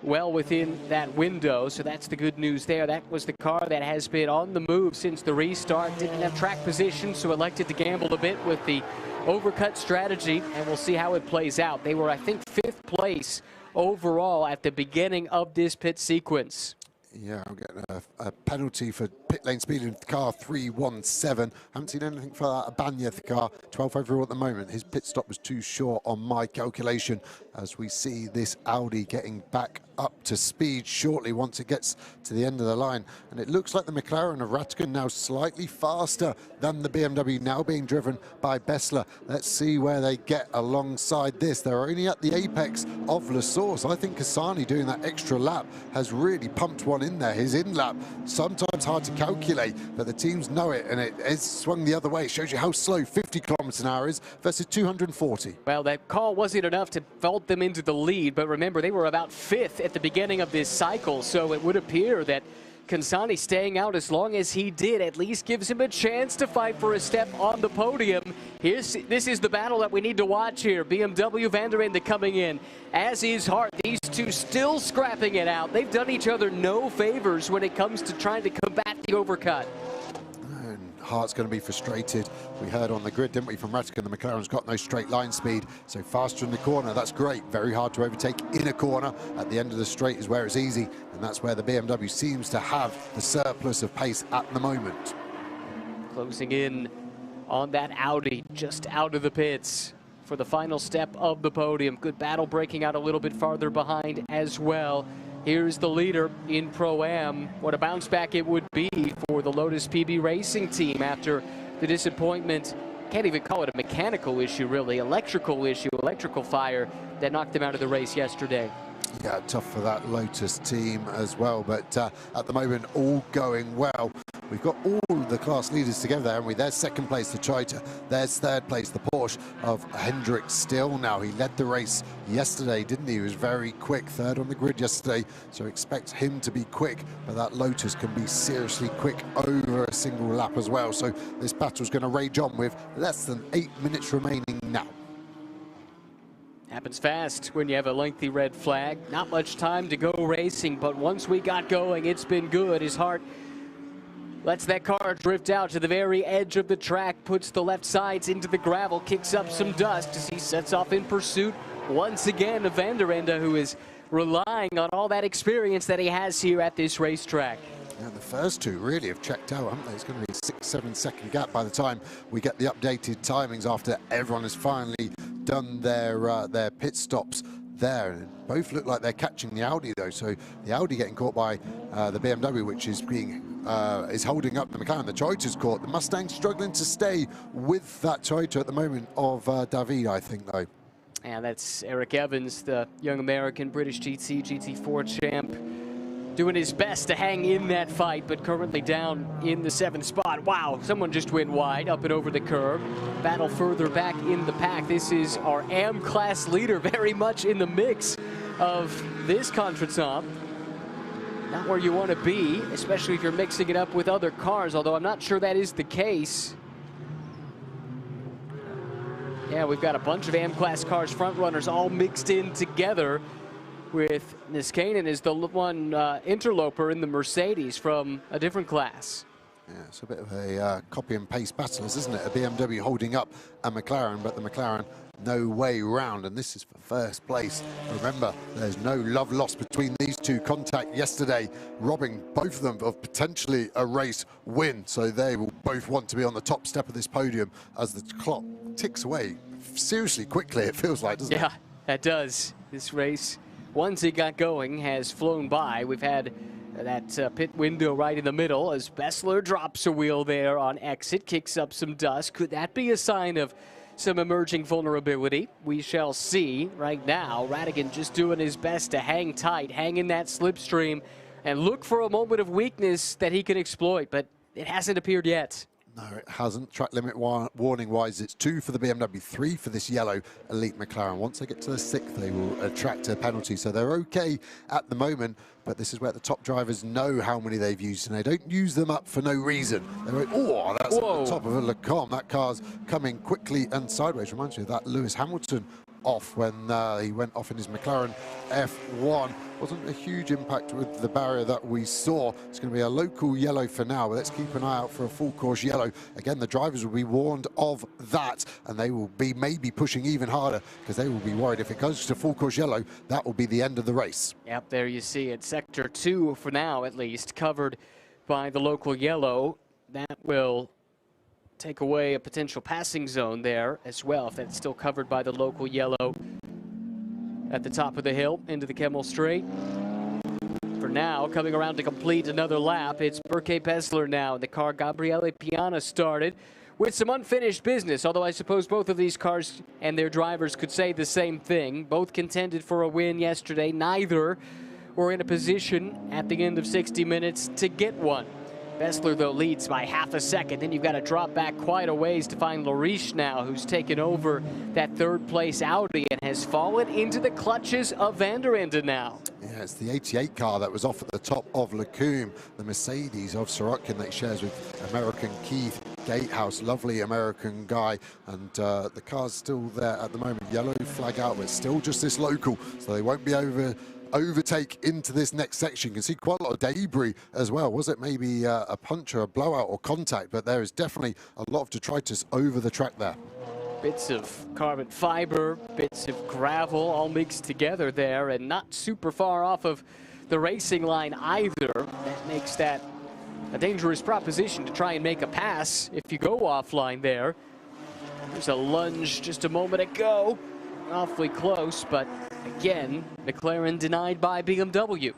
Speaker 1: well within that window, so that's the good news there. That was the car that has been on the move since the restart. Didn't have track position, so elected to gamble a bit with the overcut strategy, and we'll see how it plays out. They were, I think, 5th place overall at the beginning of this pit sequence.
Speaker 4: Yeah, I'm getting a penalty for pit lane speed in the car 317. Haven't seen anything for that. Abanya, the car 12th overall at the moment. His pit stop was too short on my calculation, as we see this Audi getting back up to speed shortly once it gets to the end of the line. And it looks like the McLaren of Rattigan now slightly faster than the BMW, now being driven by Bessler. Let's see where they get alongside this. They're only at the apex of La Source. I think Cassani doing that extra lap has really pumped one in there. His in-lap, sometimes hard to calculate, but the teams know it, and it has swung the other way. It shows you how slow 50 kilometers an hour is versus 240.
Speaker 1: Well, that call wasn't enough to vault them into the lead, but remember, they were about 5th at the beginning of this cycle, so it would appear that Cassani staying out as long as he did at least gives him a chance to fight for a step on the podium. This is the battle that we need to watch here. BMW, Van der Ende coming in, as is Hart. These two still scrapping it out. They've done each other no favors when it comes to trying to combat the overcut.
Speaker 4: Hart's going to be frustrated. We heard on the grid, didn't we, from Rattigan, the McLaren's got no straight line speed, so faster in the corner, that's great. Very hard to overtake in a corner. At the end of the straight is where it's easy, and that's where the BMW seems to have the surplus of pace at the moment.
Speaker 1: Closing in on that Audi, just out of the pits for the final step of the podium. Good battle, breaking out a little bit farther behind as well. Here's the leader in Pro-Am. What a bounce back it would be for the Lotus PB Racing team after the disappointment. Can't even call it a mechanical issue, really. Electrical issue, electrical fire that knocked them out of the race yesterday.
Speaker 4: Yeah, tough for that Lotus team as well, but at the moment, all going well. We've got all the class leaders together, haven't we? There's 2nd place, the Toyota. There's 3rd place, the Porsche of Hendrik Still now. He led the race yesterday, didn't he? He was very quick, 3rd on the grid yesterday, so expect him to be quick, but that Lotus can be seriously quick over a single lap as well. So this battle's going to rage on with less than 8 minutes remaining now.
Speaker 1: Happens fast when you have a lengthy red flag. Not much time to go racing, but once we got going, it's been good. His Hart lets that car drift out to the very edge of the track, puts the left sides into the gravel, kicks up some dust as he sets off in pursuit once again of Van der Ende, who is relying on all that experience that he has here at this racetrack.
Speaker 4: Yeah, the first two really have checked out, haven't they? It's going to be a 6-7 second gap by the time we get the updated timings after everyone has finally done their pit stops there. And both look like they're catching the Audi though, so the Audi getting caught by the BMW, which is is holding up the McLaren. The Toyota's caught. The Mustang struggling to stay with that Toyota at the moment of David, I think, though.
Speaker 1: And that's Eric Evans, the young American British GT4 champ, doing his best to hang in that fight, but currently down in the 7th spot. Wow, someone just went wide up and over the curb. Battle further back in the pack. This is our AM class leader, very much in the mix of this contretemps. Not where you want to be, especially if you're mixing it up with other cars, although I'm not sure that is the case. Yeah, we've got a bunch of AM class cars, front runners, all mixed in together, with Niskanen is the one interloper in the Mercedes from a different class.
Speaker 4: Yeah, it's a bit of a copy and paste battle, isn't it? A BMW holding up a McLaren, but the McLaren no way round, and this is for first place. Remember, there's no love lost between these two. Contact yesterday, robbing both of them of potentially a race win, so they will both want to be on the top step of this podium as the clock ticks away seriously quickly, it feels like, doesn't it?
Speaker 1: Yeah, that does. This race, once it got going, has flown by. We've had that pit window right in the middle as Bessler drops a wheel there on exit, kicks up some dust. Could that be a sign of some emerging vulnerability? We shall see. Right now, Rattigan just doing his best to hang tight, hang in that slipstream, and look for a moment of weakness that he can exploit, but it hasn't appeared yet.
Speaker 4: No, it hasn't. Track limit warning-wise, it's 2 for the BMW, 3 for this yellow Elite McLaren. Once they get to the 6th, they will attract a penalty. So they're okay at the moment, but this is where the top drivers know how many they've used, and they don't use them up for no reason. They're like, oh, that's at the top of a Lecombe. That car's coming quickly and sideways. Reminds me of that Lewis Hamilton off when he went off in his McLaren F1. Wasn't a huge impact with the barrier that we saw. It's going to be a local yellow for now, but let's keep an eye out for a full course yellow. Again, the drivers will be warned of that, and they will be maybe pushing even harder because they will be worried if it goes to full course yellow, that will be the end of the race.
Speaker 1: Yep, there you see it. Sector 2 for now, at least, covered by the local yellow. That will take away a potential passing zone there as well, if that's still covered by the local yellow at the top of the hill into the Kemmel Straight. For now, coming around to complete another lap, it's Berke Bessler now. The car Gabriele Piana started with some unfinished business, although I suppose both of these cars and their drivers could say the same thing. Both contended for a win yesterday. Neither were in a position at the end of 60 minutes to get one. Bessler, though, leads by half a second. Then you've got to drop back quite a ways to find Lariche now, who's taken over that third-place Audi and has fallen into the clutches of Van der Ende now.
Speaker 4: Yeah, it's the 88 car that was off at the top of Lecombe, the Mercedes of Sorokin that he shares with American Keith Gatehouse, lovely American guy, and the car's still there at the moment. Yellow flag out, but still just this local, so they won't be overtake into this next section. You can see quite a lot of debris as well. Was it maybe a punch or a blowout or contact? But there is definitely a lot of detritus over the track there.
Speaker 1: Bits of carbon fiber, bits of gravel, all mixed together there, and not super far off of the racing line either. That makes that a dangerous proposition to try and make a pass if you go offline there. There's a lunge just a moment ago. Awfully close, but again, McLaren denied by BMW.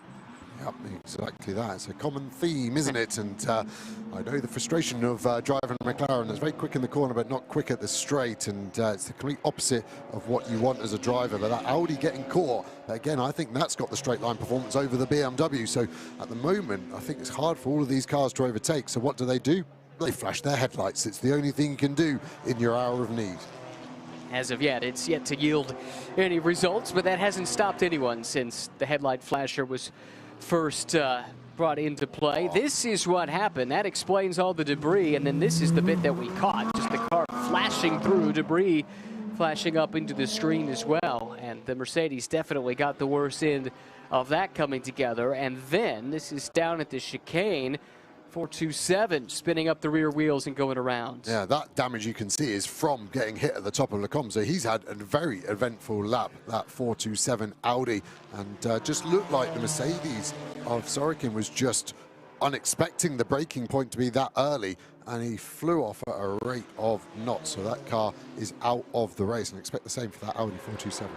Speaker 4: Yep, exactly that. It's a common theme, isn't it? And I know the frustration of driving a McLaren. It's very quick in the corner, but not quick at the straight. And it's the complete opposite of what you want as a driver. But that Audi getting caught, again, I think that's got the straight line performance over the BMW. So at the moment, I think it's hard for all of these cars to overtake. So what do? They flash their headlights. It's the only thing you can do in your hour of need.
Speaker 1: As of yet, it's yet to yield any results, but that hasn't stopped anyone since the headlight flasher was first brought into play. This is what happened. That explains all the debris, and then this is the bit that we caught, just the car flashing through, debris flashing up into the screen as well. And the Mercedes definitely got the worst end of that coming together. And then this is down at the chicane. 427 spinning up the rear wheels and going around.
Speaker 4: Yeah, that damage you can see is from getting hit at the top of Lecombe. So he's had a very eventful lap, that 427 Audi, and just looked like the Mercedes of Sorokin was just unexpecting the braking point to be that early, and he flew off at a rate of knots. So that car is out of the race, and expect the same for that Audi 427.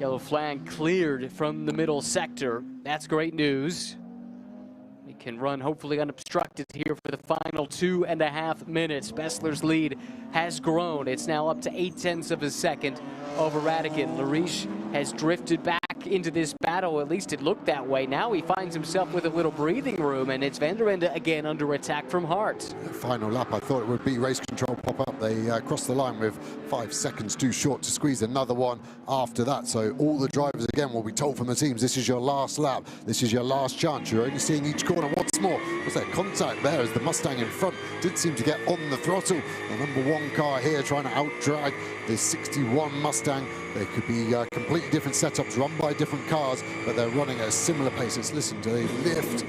Speaker 1: Yellow flag cleared from the middle sector. That's great news. We can run hopefully unobstructed here for the final 2.5 minutes. Bessler's lead has grown. It's now up to 0.8 of a second over Radigan. Lariche has drifted back into this battle. At least it looked that way. Now he finds himself with a little breathing room, and it's Van der Ende again under attack from Hart.
Speaker 4: Final lap, I thought it would be race control pop up. They crossed the line with 5 seconds too short to squeeze another one after that. So all the drivers again will be told from the teams, this is your last lap. This is your last chance. You're only seeing each corner. What's more, was there contact there as the Mustang in front did seem to get on the throttle. The #1 car here trying to out-drag the 61 Mustang. They could be completely different setups run by different cars, but they're running at a similar pace. Let's listen to a lift.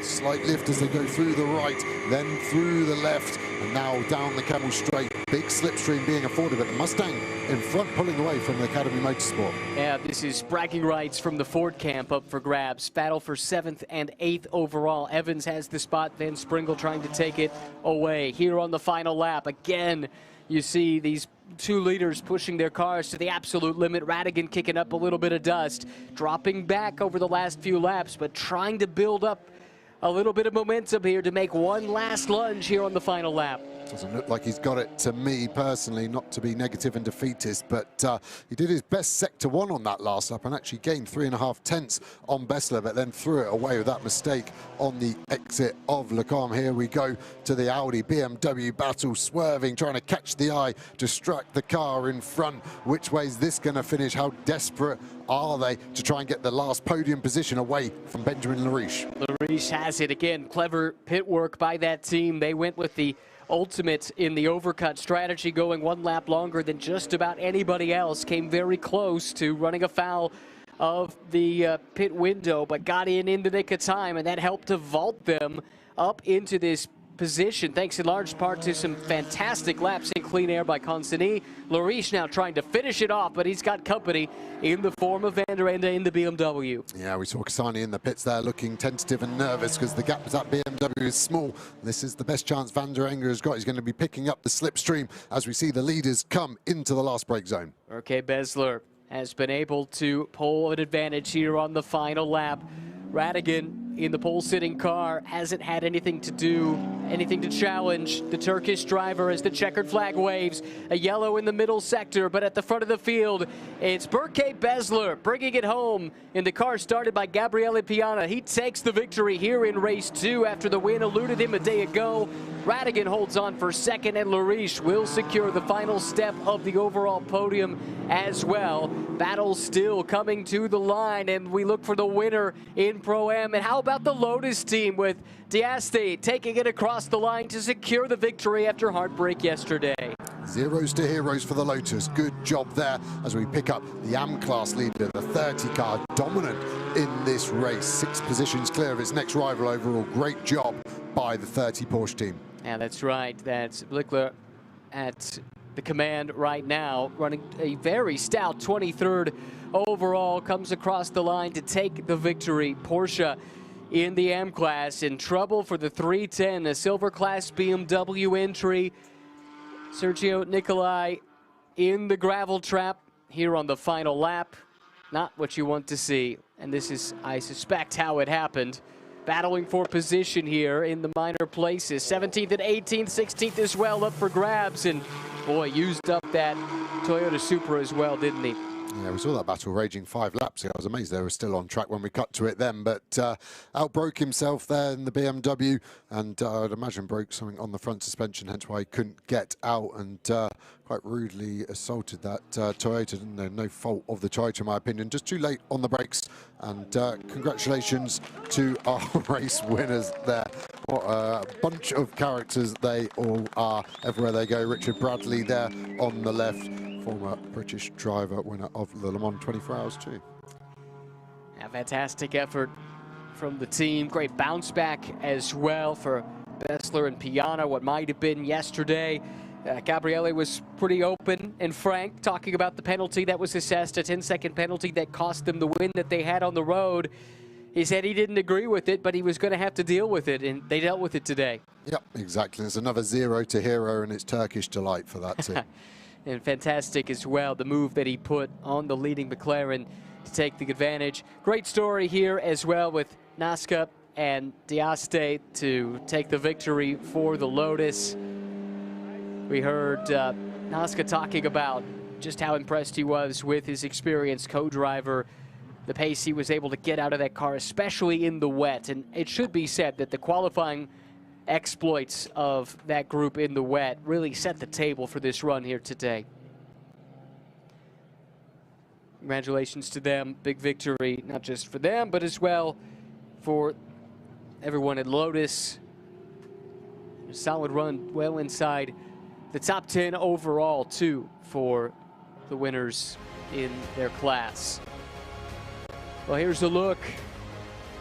Speaker 4: Slight lift as they go through the right, then through the left, and now down the Kemmel Straight. Big slipstream being afforded, but the Mustang in front pulling away from the Academy Motorsport.
Speaker 1: Yeah, this is bragging rights from the Ford camp up for grabs. Battle for 7th and 8th overall. Evans has the spot, Van Springle trying to take it away. Here on the final lap, again, you see these two leaders pushing their cars to the absolute limit. Radigan kicking up a little bit of dust, dropping back over the last few laps, but trying to build up a little bit of momentum here to make one last lunge here on the final lap.
Speaker 4: Doesn't look like he's got it to me personally, not to be negative and defeatist, but he did his best sector 1 on that last lap and actually gained 3.5 tenths on Bessler, but then threw it away with that mistake on the exit of Lecombe. Here we go to the Audi BMW battle, swerving, trying to catch the eye, distract the car in front. Which way is this going to finish? How desperate are they to try and get the last podium position away from Benjamin Lariche?
Speaker 1: Lariche has it again. Clever pit work by that team. They went with the ultimate in the overcut strategy, going 1 lap longer than just about anybody else. Came very close to running afoul of the pit window, but got in the nick of time, and that helped to vault them up into this position, thanks in large part to some fantastic laps in clean air by Consani. Lariche now trying to finish it off, but he's got company in the form of Van der Ende in the BMW.
Speaker 4: Yeah, we saw Consani in the pits there looking tentative and nervous because the gap with that BMW is small. This is the best chance Van der Ende has got. He's going to be picking up the slipstream as we see the leaders come into the last break zone.
Speaker 1: Okay, Besler has been able to pull an advantage here on the final lap. Radigan in the pole-sitting car hasn't had anything to challenge the Turkish driver as the checkered flag waves. A yellow in the middle sector, but at the front of the field, it's Berke Besler bringing it home in the car started by Gabriele Piana. He takes the victory here in race 2 after the win eluded him a day ago. Radigan holds on for second, and Lariche will secure the final step of the overall podium as well. Battle still coming to the line, and we look for the winner in Pro-Am. And how about the Lotus team with Diaste taking it across the line to secure the victory after heartbreak yesterday?
Speaker 4: Zeros to heroes for the Lotus. Good job there as we pick up the AM class leader, the 30 car, dominant in this race. 6 positions clear of its next rival overall. Great job by the 30 Porsche team.
Speaker 1: Yeah, that's right. That's Blickler at the command right now, running a very stout 23rd overall, comes across the line to take the victory. Porsche in the M class in trouble for the 310, a silver class BMW entry. Sergio Nicolai in the gravel trap here on the final lap. Not what you want to see, and this is, I suspect, how it happened. Battling for position here in the minor places. 17th and 18th, 16th as well up for grabs. And boy, used up that Toyota Supra as well, didn't he?
Speaker 4: Yeah, we saw that battle raging 5 laps ago. I was amazed they were still on track when we cut to it then, but outbroke himself there in the BMW, and I'd imagine broke something on the front suspension, hence why he couldn't get out, and quite rudely assaulted that Toyota. No fault of the Toyota, in my opinion. Just too late on the brakes, and congratulations to our race winners there. What a bunch of characters they all are everywhere they go. Richard Bradley there on the left, former British driver, winner of the Le Mans 24 Hours too.
Speaker 1: A fantastic effort from the team. Great bounce back as well for Besler and Piana, what might have been yesterday. Gabriele was pretty open and frank, talking about the penalty that was assessed, a 10-second penalty that cost them the win that they had on the road. He said he didn't agree with it, but he was going to have to deal with it, and they dealt with it today.
Speaker 4: Yep, exactly. It's another 0 to hero, and it's Turkish delight for that too.
Speaker 1: And fantastic as well, the move that he put on the leading McLaren to take the advantage. Great story here as well with Nasca and Diaste to take the victory for the Lotus. We heard Nasca talking about just how impressed he was with his experienced co-driver, the pace he was able to get out of that car, especially in the wet. And it should be said that the qualifying exploits of that group in the wet really set the table for this run here today. Congratulations to them. Big victory, not just for them, but as well for everyone at Lotus. A solid run, well inside the top 10 overall, too, for the winners in their class. Well, here's a look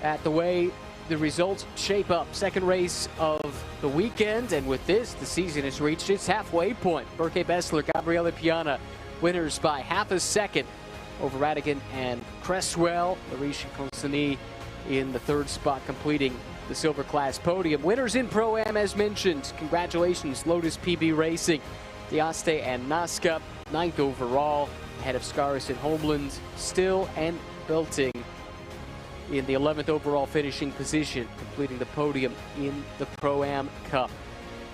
Speaker 1: at the way the results shape up. Second race of the weekend, and with this, the season has reached its halfway point. Berke Besler, Gabriele Piana, winners by half a second over Radigan and Cresswell. Lariche and Consani in the 3rd spot, completing the silver class podium. Winners in Pro-Am, as mentioned. Congratulations, Lotus PB Racing, Diaste and Nasca, 9th overall, ahead of Scaris and Homeland, Still and Belting in the 11th overall finishing position, completing the podium in the Pro-Am Cup.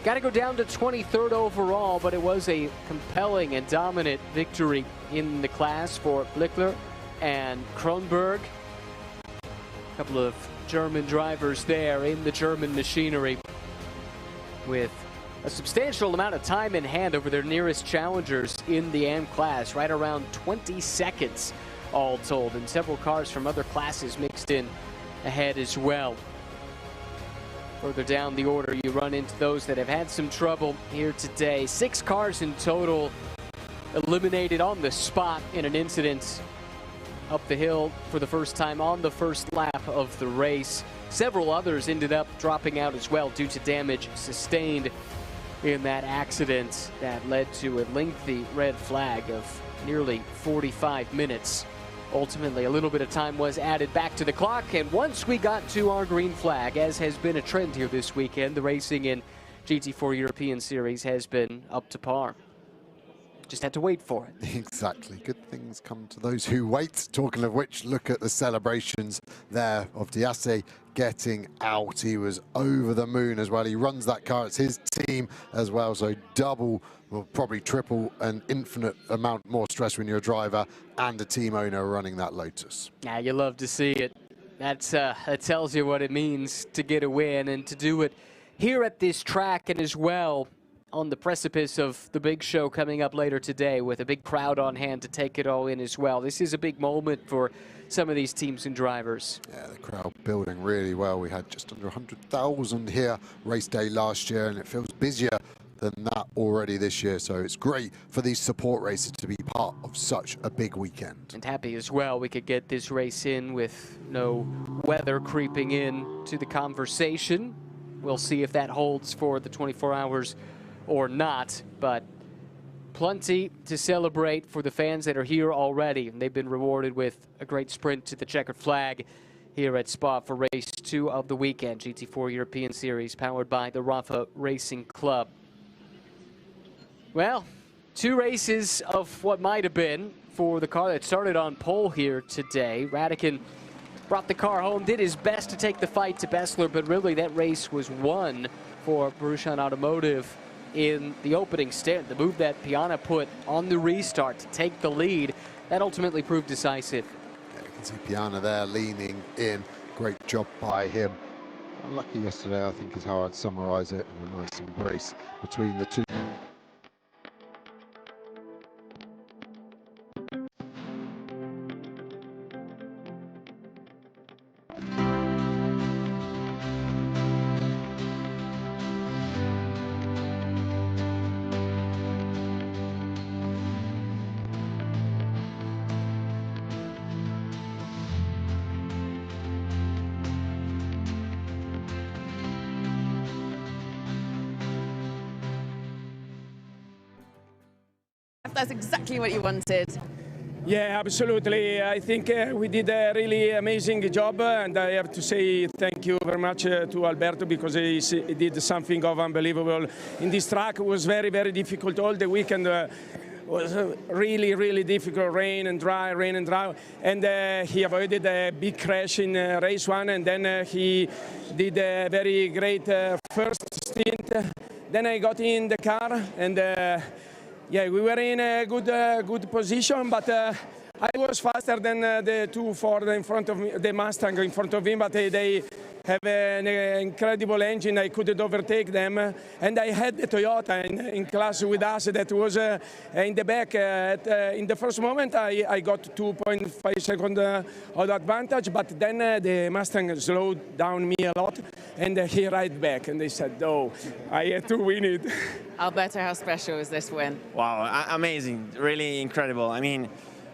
Speaker 1: Got to go down to 23rd overall, but it was a compelling and dominant victory in the class for Blickler and Kronberg. A couple of German drivers there in the German machinery with a substantial amount of time in hand over their nearest challengers in the AM class, right around 20 seconds all told, and several cars from other classes mixed in ahead as well. Further down the order, you run into those that have had some trouble here today. 6 cars in total eliminated on the spot in an incident up the hill for the first time on the first lap of the race. Several others ended up dropping out as well due to damage sustained in that accident that led to a lengthy red flag of nearly 45 minutes. Ultimately, a little bit of time was added back to the clock, and once we got to our green flag, as has been a trend here this weekend, the racing in GT4 European Series has been up to par. Just had to wait for it.
Speaker 4: Exactly. Good things come to those who wait. Talking of which, look at the celebrations there of Diasse getting out. He was over the moon as well. He runs that car. It's his team as well. So double, well, probably triple, an infinite amount more stress when you're a driver and a team owner running that Lotus.
Speaker 1: Yeah, you love to see it. That tells you what it means to get a win and to do it here at this track, and as well on the precipice of the big show coming up later today with a big crowd on hand to take it all in as well. This is a big moment for some of these teams and drivers.
Speaker 4: Yeah, the crowd building really well. We had just under 100,000 here race day last year, and it feels busier than that already this year. So it's great for these support races to be part of such a big weekend.
Speaker 1: And happy as well we could get this race in with no weather creeping in to the conversation. We'll see if that holds for the 24 hours or not, but plenty to celebrate for the fans that are here already. And they've been rewarded with a great sprint to the checkered flag here at Spa for race 2 of the weekend, GT4 European Series, powered by the RAFA Racing Club. Well, 2 races of what might have been for the car that started on pole here today. Radican brought the car home, did his best to take the fight to Bessler, but really that race was won for Borussia Automotive in the opening stint. The move that Piana put on the restart to take the lead, that ultimately proved decisive.
Speaker 4: Yeah, you can see Piana there leaning in. Great job by him. Unlucky yesterday, I think, is how I'd summarize it. And a nice embrace between the two.
Speaker 5: That's exactly what you wanted.
Speaker 8: Yeah, absolutely. I think we did a really amazing job, and I have to say thank you very much to Alberto, because he did something of unbelievable in this track. It was very, very difficult all the weekend. Was really, really difficult, rain and dry, and he avoided a big crash in race 1, and then he did a very great first stint. Then I got in the car, and yeah, we were in a good position, but I was faster than the 2 Ford in front of me, the Mustang in front of him, but they have an incredible engine. I couldn't overtake them, and I had the Toyota in class with us that was in the back. In the first moment, I got 2.5 seconds of advantage, but then the Mustang slowed down me a lot, and he ride back, and they said, no, I had to win it.
Speaker 5: Alberto, how special is this win?
Speaker 13: Wow, amazing, really incredible. I mean,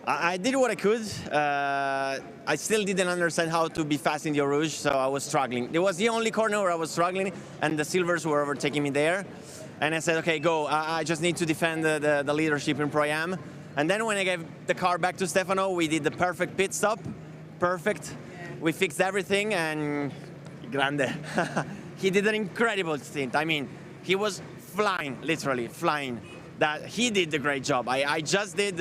Speaker 13: I did what I could. I still didn't understand how to be fast in the Eau Rouge, so I was struggling. It was the only corner where I was struggling, and the Silvers were overtaking me there. And I said, okay, go. I just need to defend the leadership in Pro-Am. And then when I gave the car back to Stefano, we did the perfect pit stop. Perfect. We fixed everything, and grande. He did an incredible stint. I mean, he was flying, literally flying. That he did a great job. I just did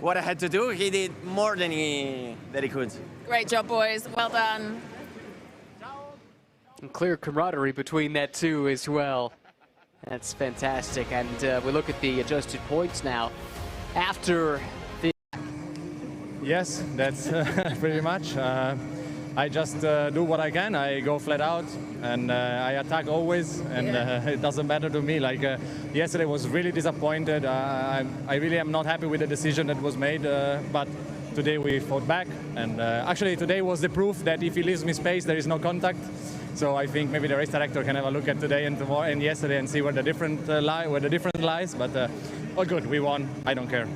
Speaker 13: what I had to do. He did more than he could.
Speaker 5: Great job, boys. Well done.
Speaker 1: And clear camaraderie between that two as well. That's fantastic. And we look at the adjusted points now. After the...
Speaker 7: Yes, that's pretty much. I just do what I can. I go flat out, and I attack always, and it doesn't matter to me. Like yesterday was really disappointed. I really am not happy with the decision that was made, but today we fought back, and actually today was the proof that if he leaves me space, there is no contact.
Speaker 20: So I think maybe the race director can have a look at today and tomorrow and yesterday and see where the difference lies. But all good, we won. I don't care.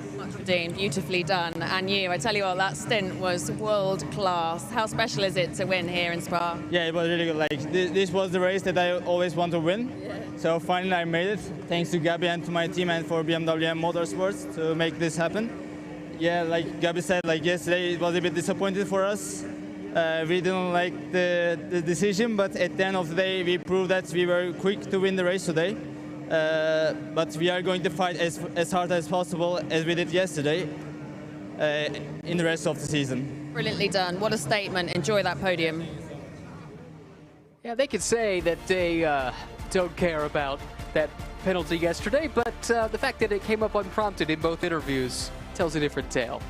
Speaker 5: Dean, beautifully done. And you, I tell you what, that stint was world class. How special is it to win here in Spa?
Speaker 6: Yeah, it was really good. Like this was the race that I always want to win. Yeah. So finally I made it. Thanks to Gabi and to my team and for BMW Motorsports to make this happen. Yeah, like Gabi said, like yesterday it was a bit disappointing for us. We didn't like the decision, but at the end of the day we proved that we were quick to win the race today. But we are going to fight as hard as possible as we did yesterday in the rest of the season.
Speaker 5: Brilliantly done. What a statement. Enjoy that podium.
Speaker 1: Yeah, they could say that they don't care about that penalty yesterday, but the fact that it came up unprompted in both interviews tells a different tale.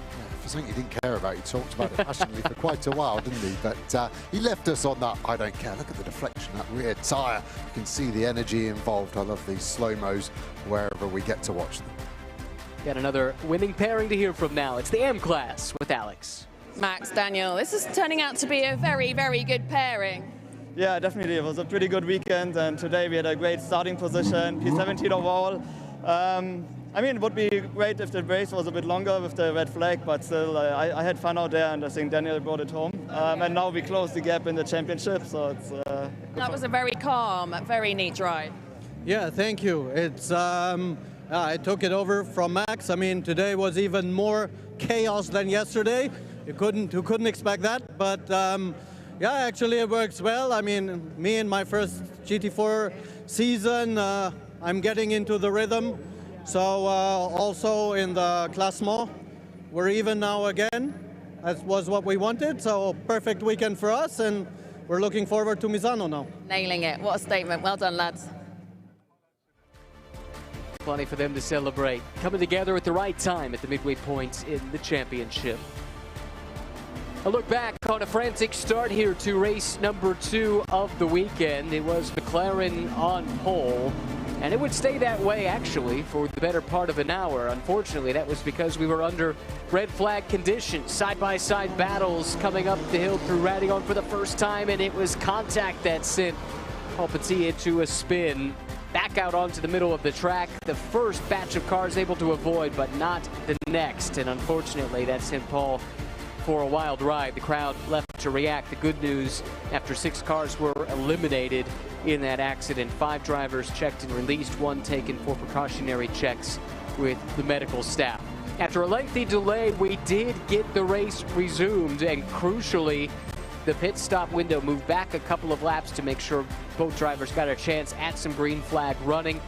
Speaker 4: For something he didn't care about, he talked about it passionately for quite a while, didn't he? But he left us on that, I don't care. Look at the deflection, that rear tyre. You can see the energy involved. I love these slow-mos wherever we get to watch them.
Speaker 1: Got another winning pairing to hear from now. It's the M class with Alex.
Speaker 5: Max, Daniel, this is turning out to be a very, very good pairing.
Speaker 6: Yeah, definitely. It was a pretty good weekend, and today we had a great starting position, P17 overall. I mean, it would be great if the race was a bit longer with the red flag, but still, I had fun out there, and I think Daniel brought it home. And now we close the gap in the championship, so it's...
Speaker 5: That was a very calm, very neat drive.
Speaker 21: Yeah, thank you. It's I took it over from Max. I mean, today was even more chaos than yesterday. You couldn't expect that, but yeah, actually it works well. I mean, me in my first GT4 season, I'm getting into the rhythm. So also in the classement, we're even now again. That was what we wanted. So perfect weekend for us, and we're looking forward to Misano now.
Speaker 5: Nailing it. What a statement. Well done, lads.
Speaker 1: Plenty for them to celebrate. Coming together at the right time at the midway point in the championship. A look back on a frantic start here to race number 2 of the weekend. It was McLaren on pole, and it would stay that way actually for the better part of an hour. Unfortunately, that was because we were under red flag conditions. Side-by-side battles coming up the hill through Radillon for the first time, and it was contact that sent Paul Petit into a spin. Back out onto the middle of the track. The first batch of cars able to avoid, but not the next. And unfortunately, that sent Paul for a wild ride. The crowd left to react. The good news, after 6 cars were eliminated in that accident, 5 drivers checked and released, 1 taken for precautionary checks with the medical staff. After a lengthy delay, we did get the race resumed, and crucially, the pit stop window moved back a couple of laps to make sure both drivers got a chance at some green flag running.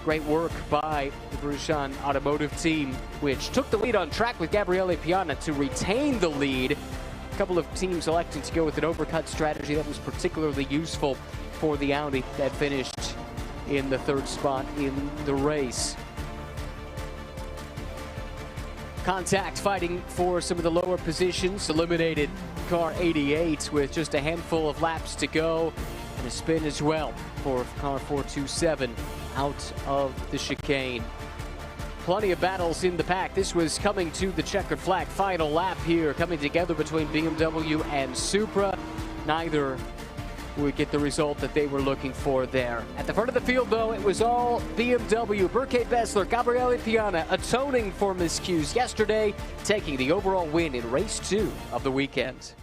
Speaker 1: Great work by the Grosjean automotive team, which took the lead on track with Gabriele Piana to retain the lead. A couple of teams electing to go with an overcut strategy that was particularly useful for the Audi that finished in the 3rd spot in the race. Contact fighting for some of the lower positions, eliminated car 88 with just a handful of laps to go, and a spin as well for car 427 out of the chicane. Plenty of battles in the pack. This was coming to the checkered flag. Final lap here, coming together between BMW and Supra. Neither would get the result that they were looking for there. At the front of the field, though, it was all BMW. Burke Bessler, Gabriele Piana atoning for miscues yesterday, taking the overall win in race 2 of the weekend.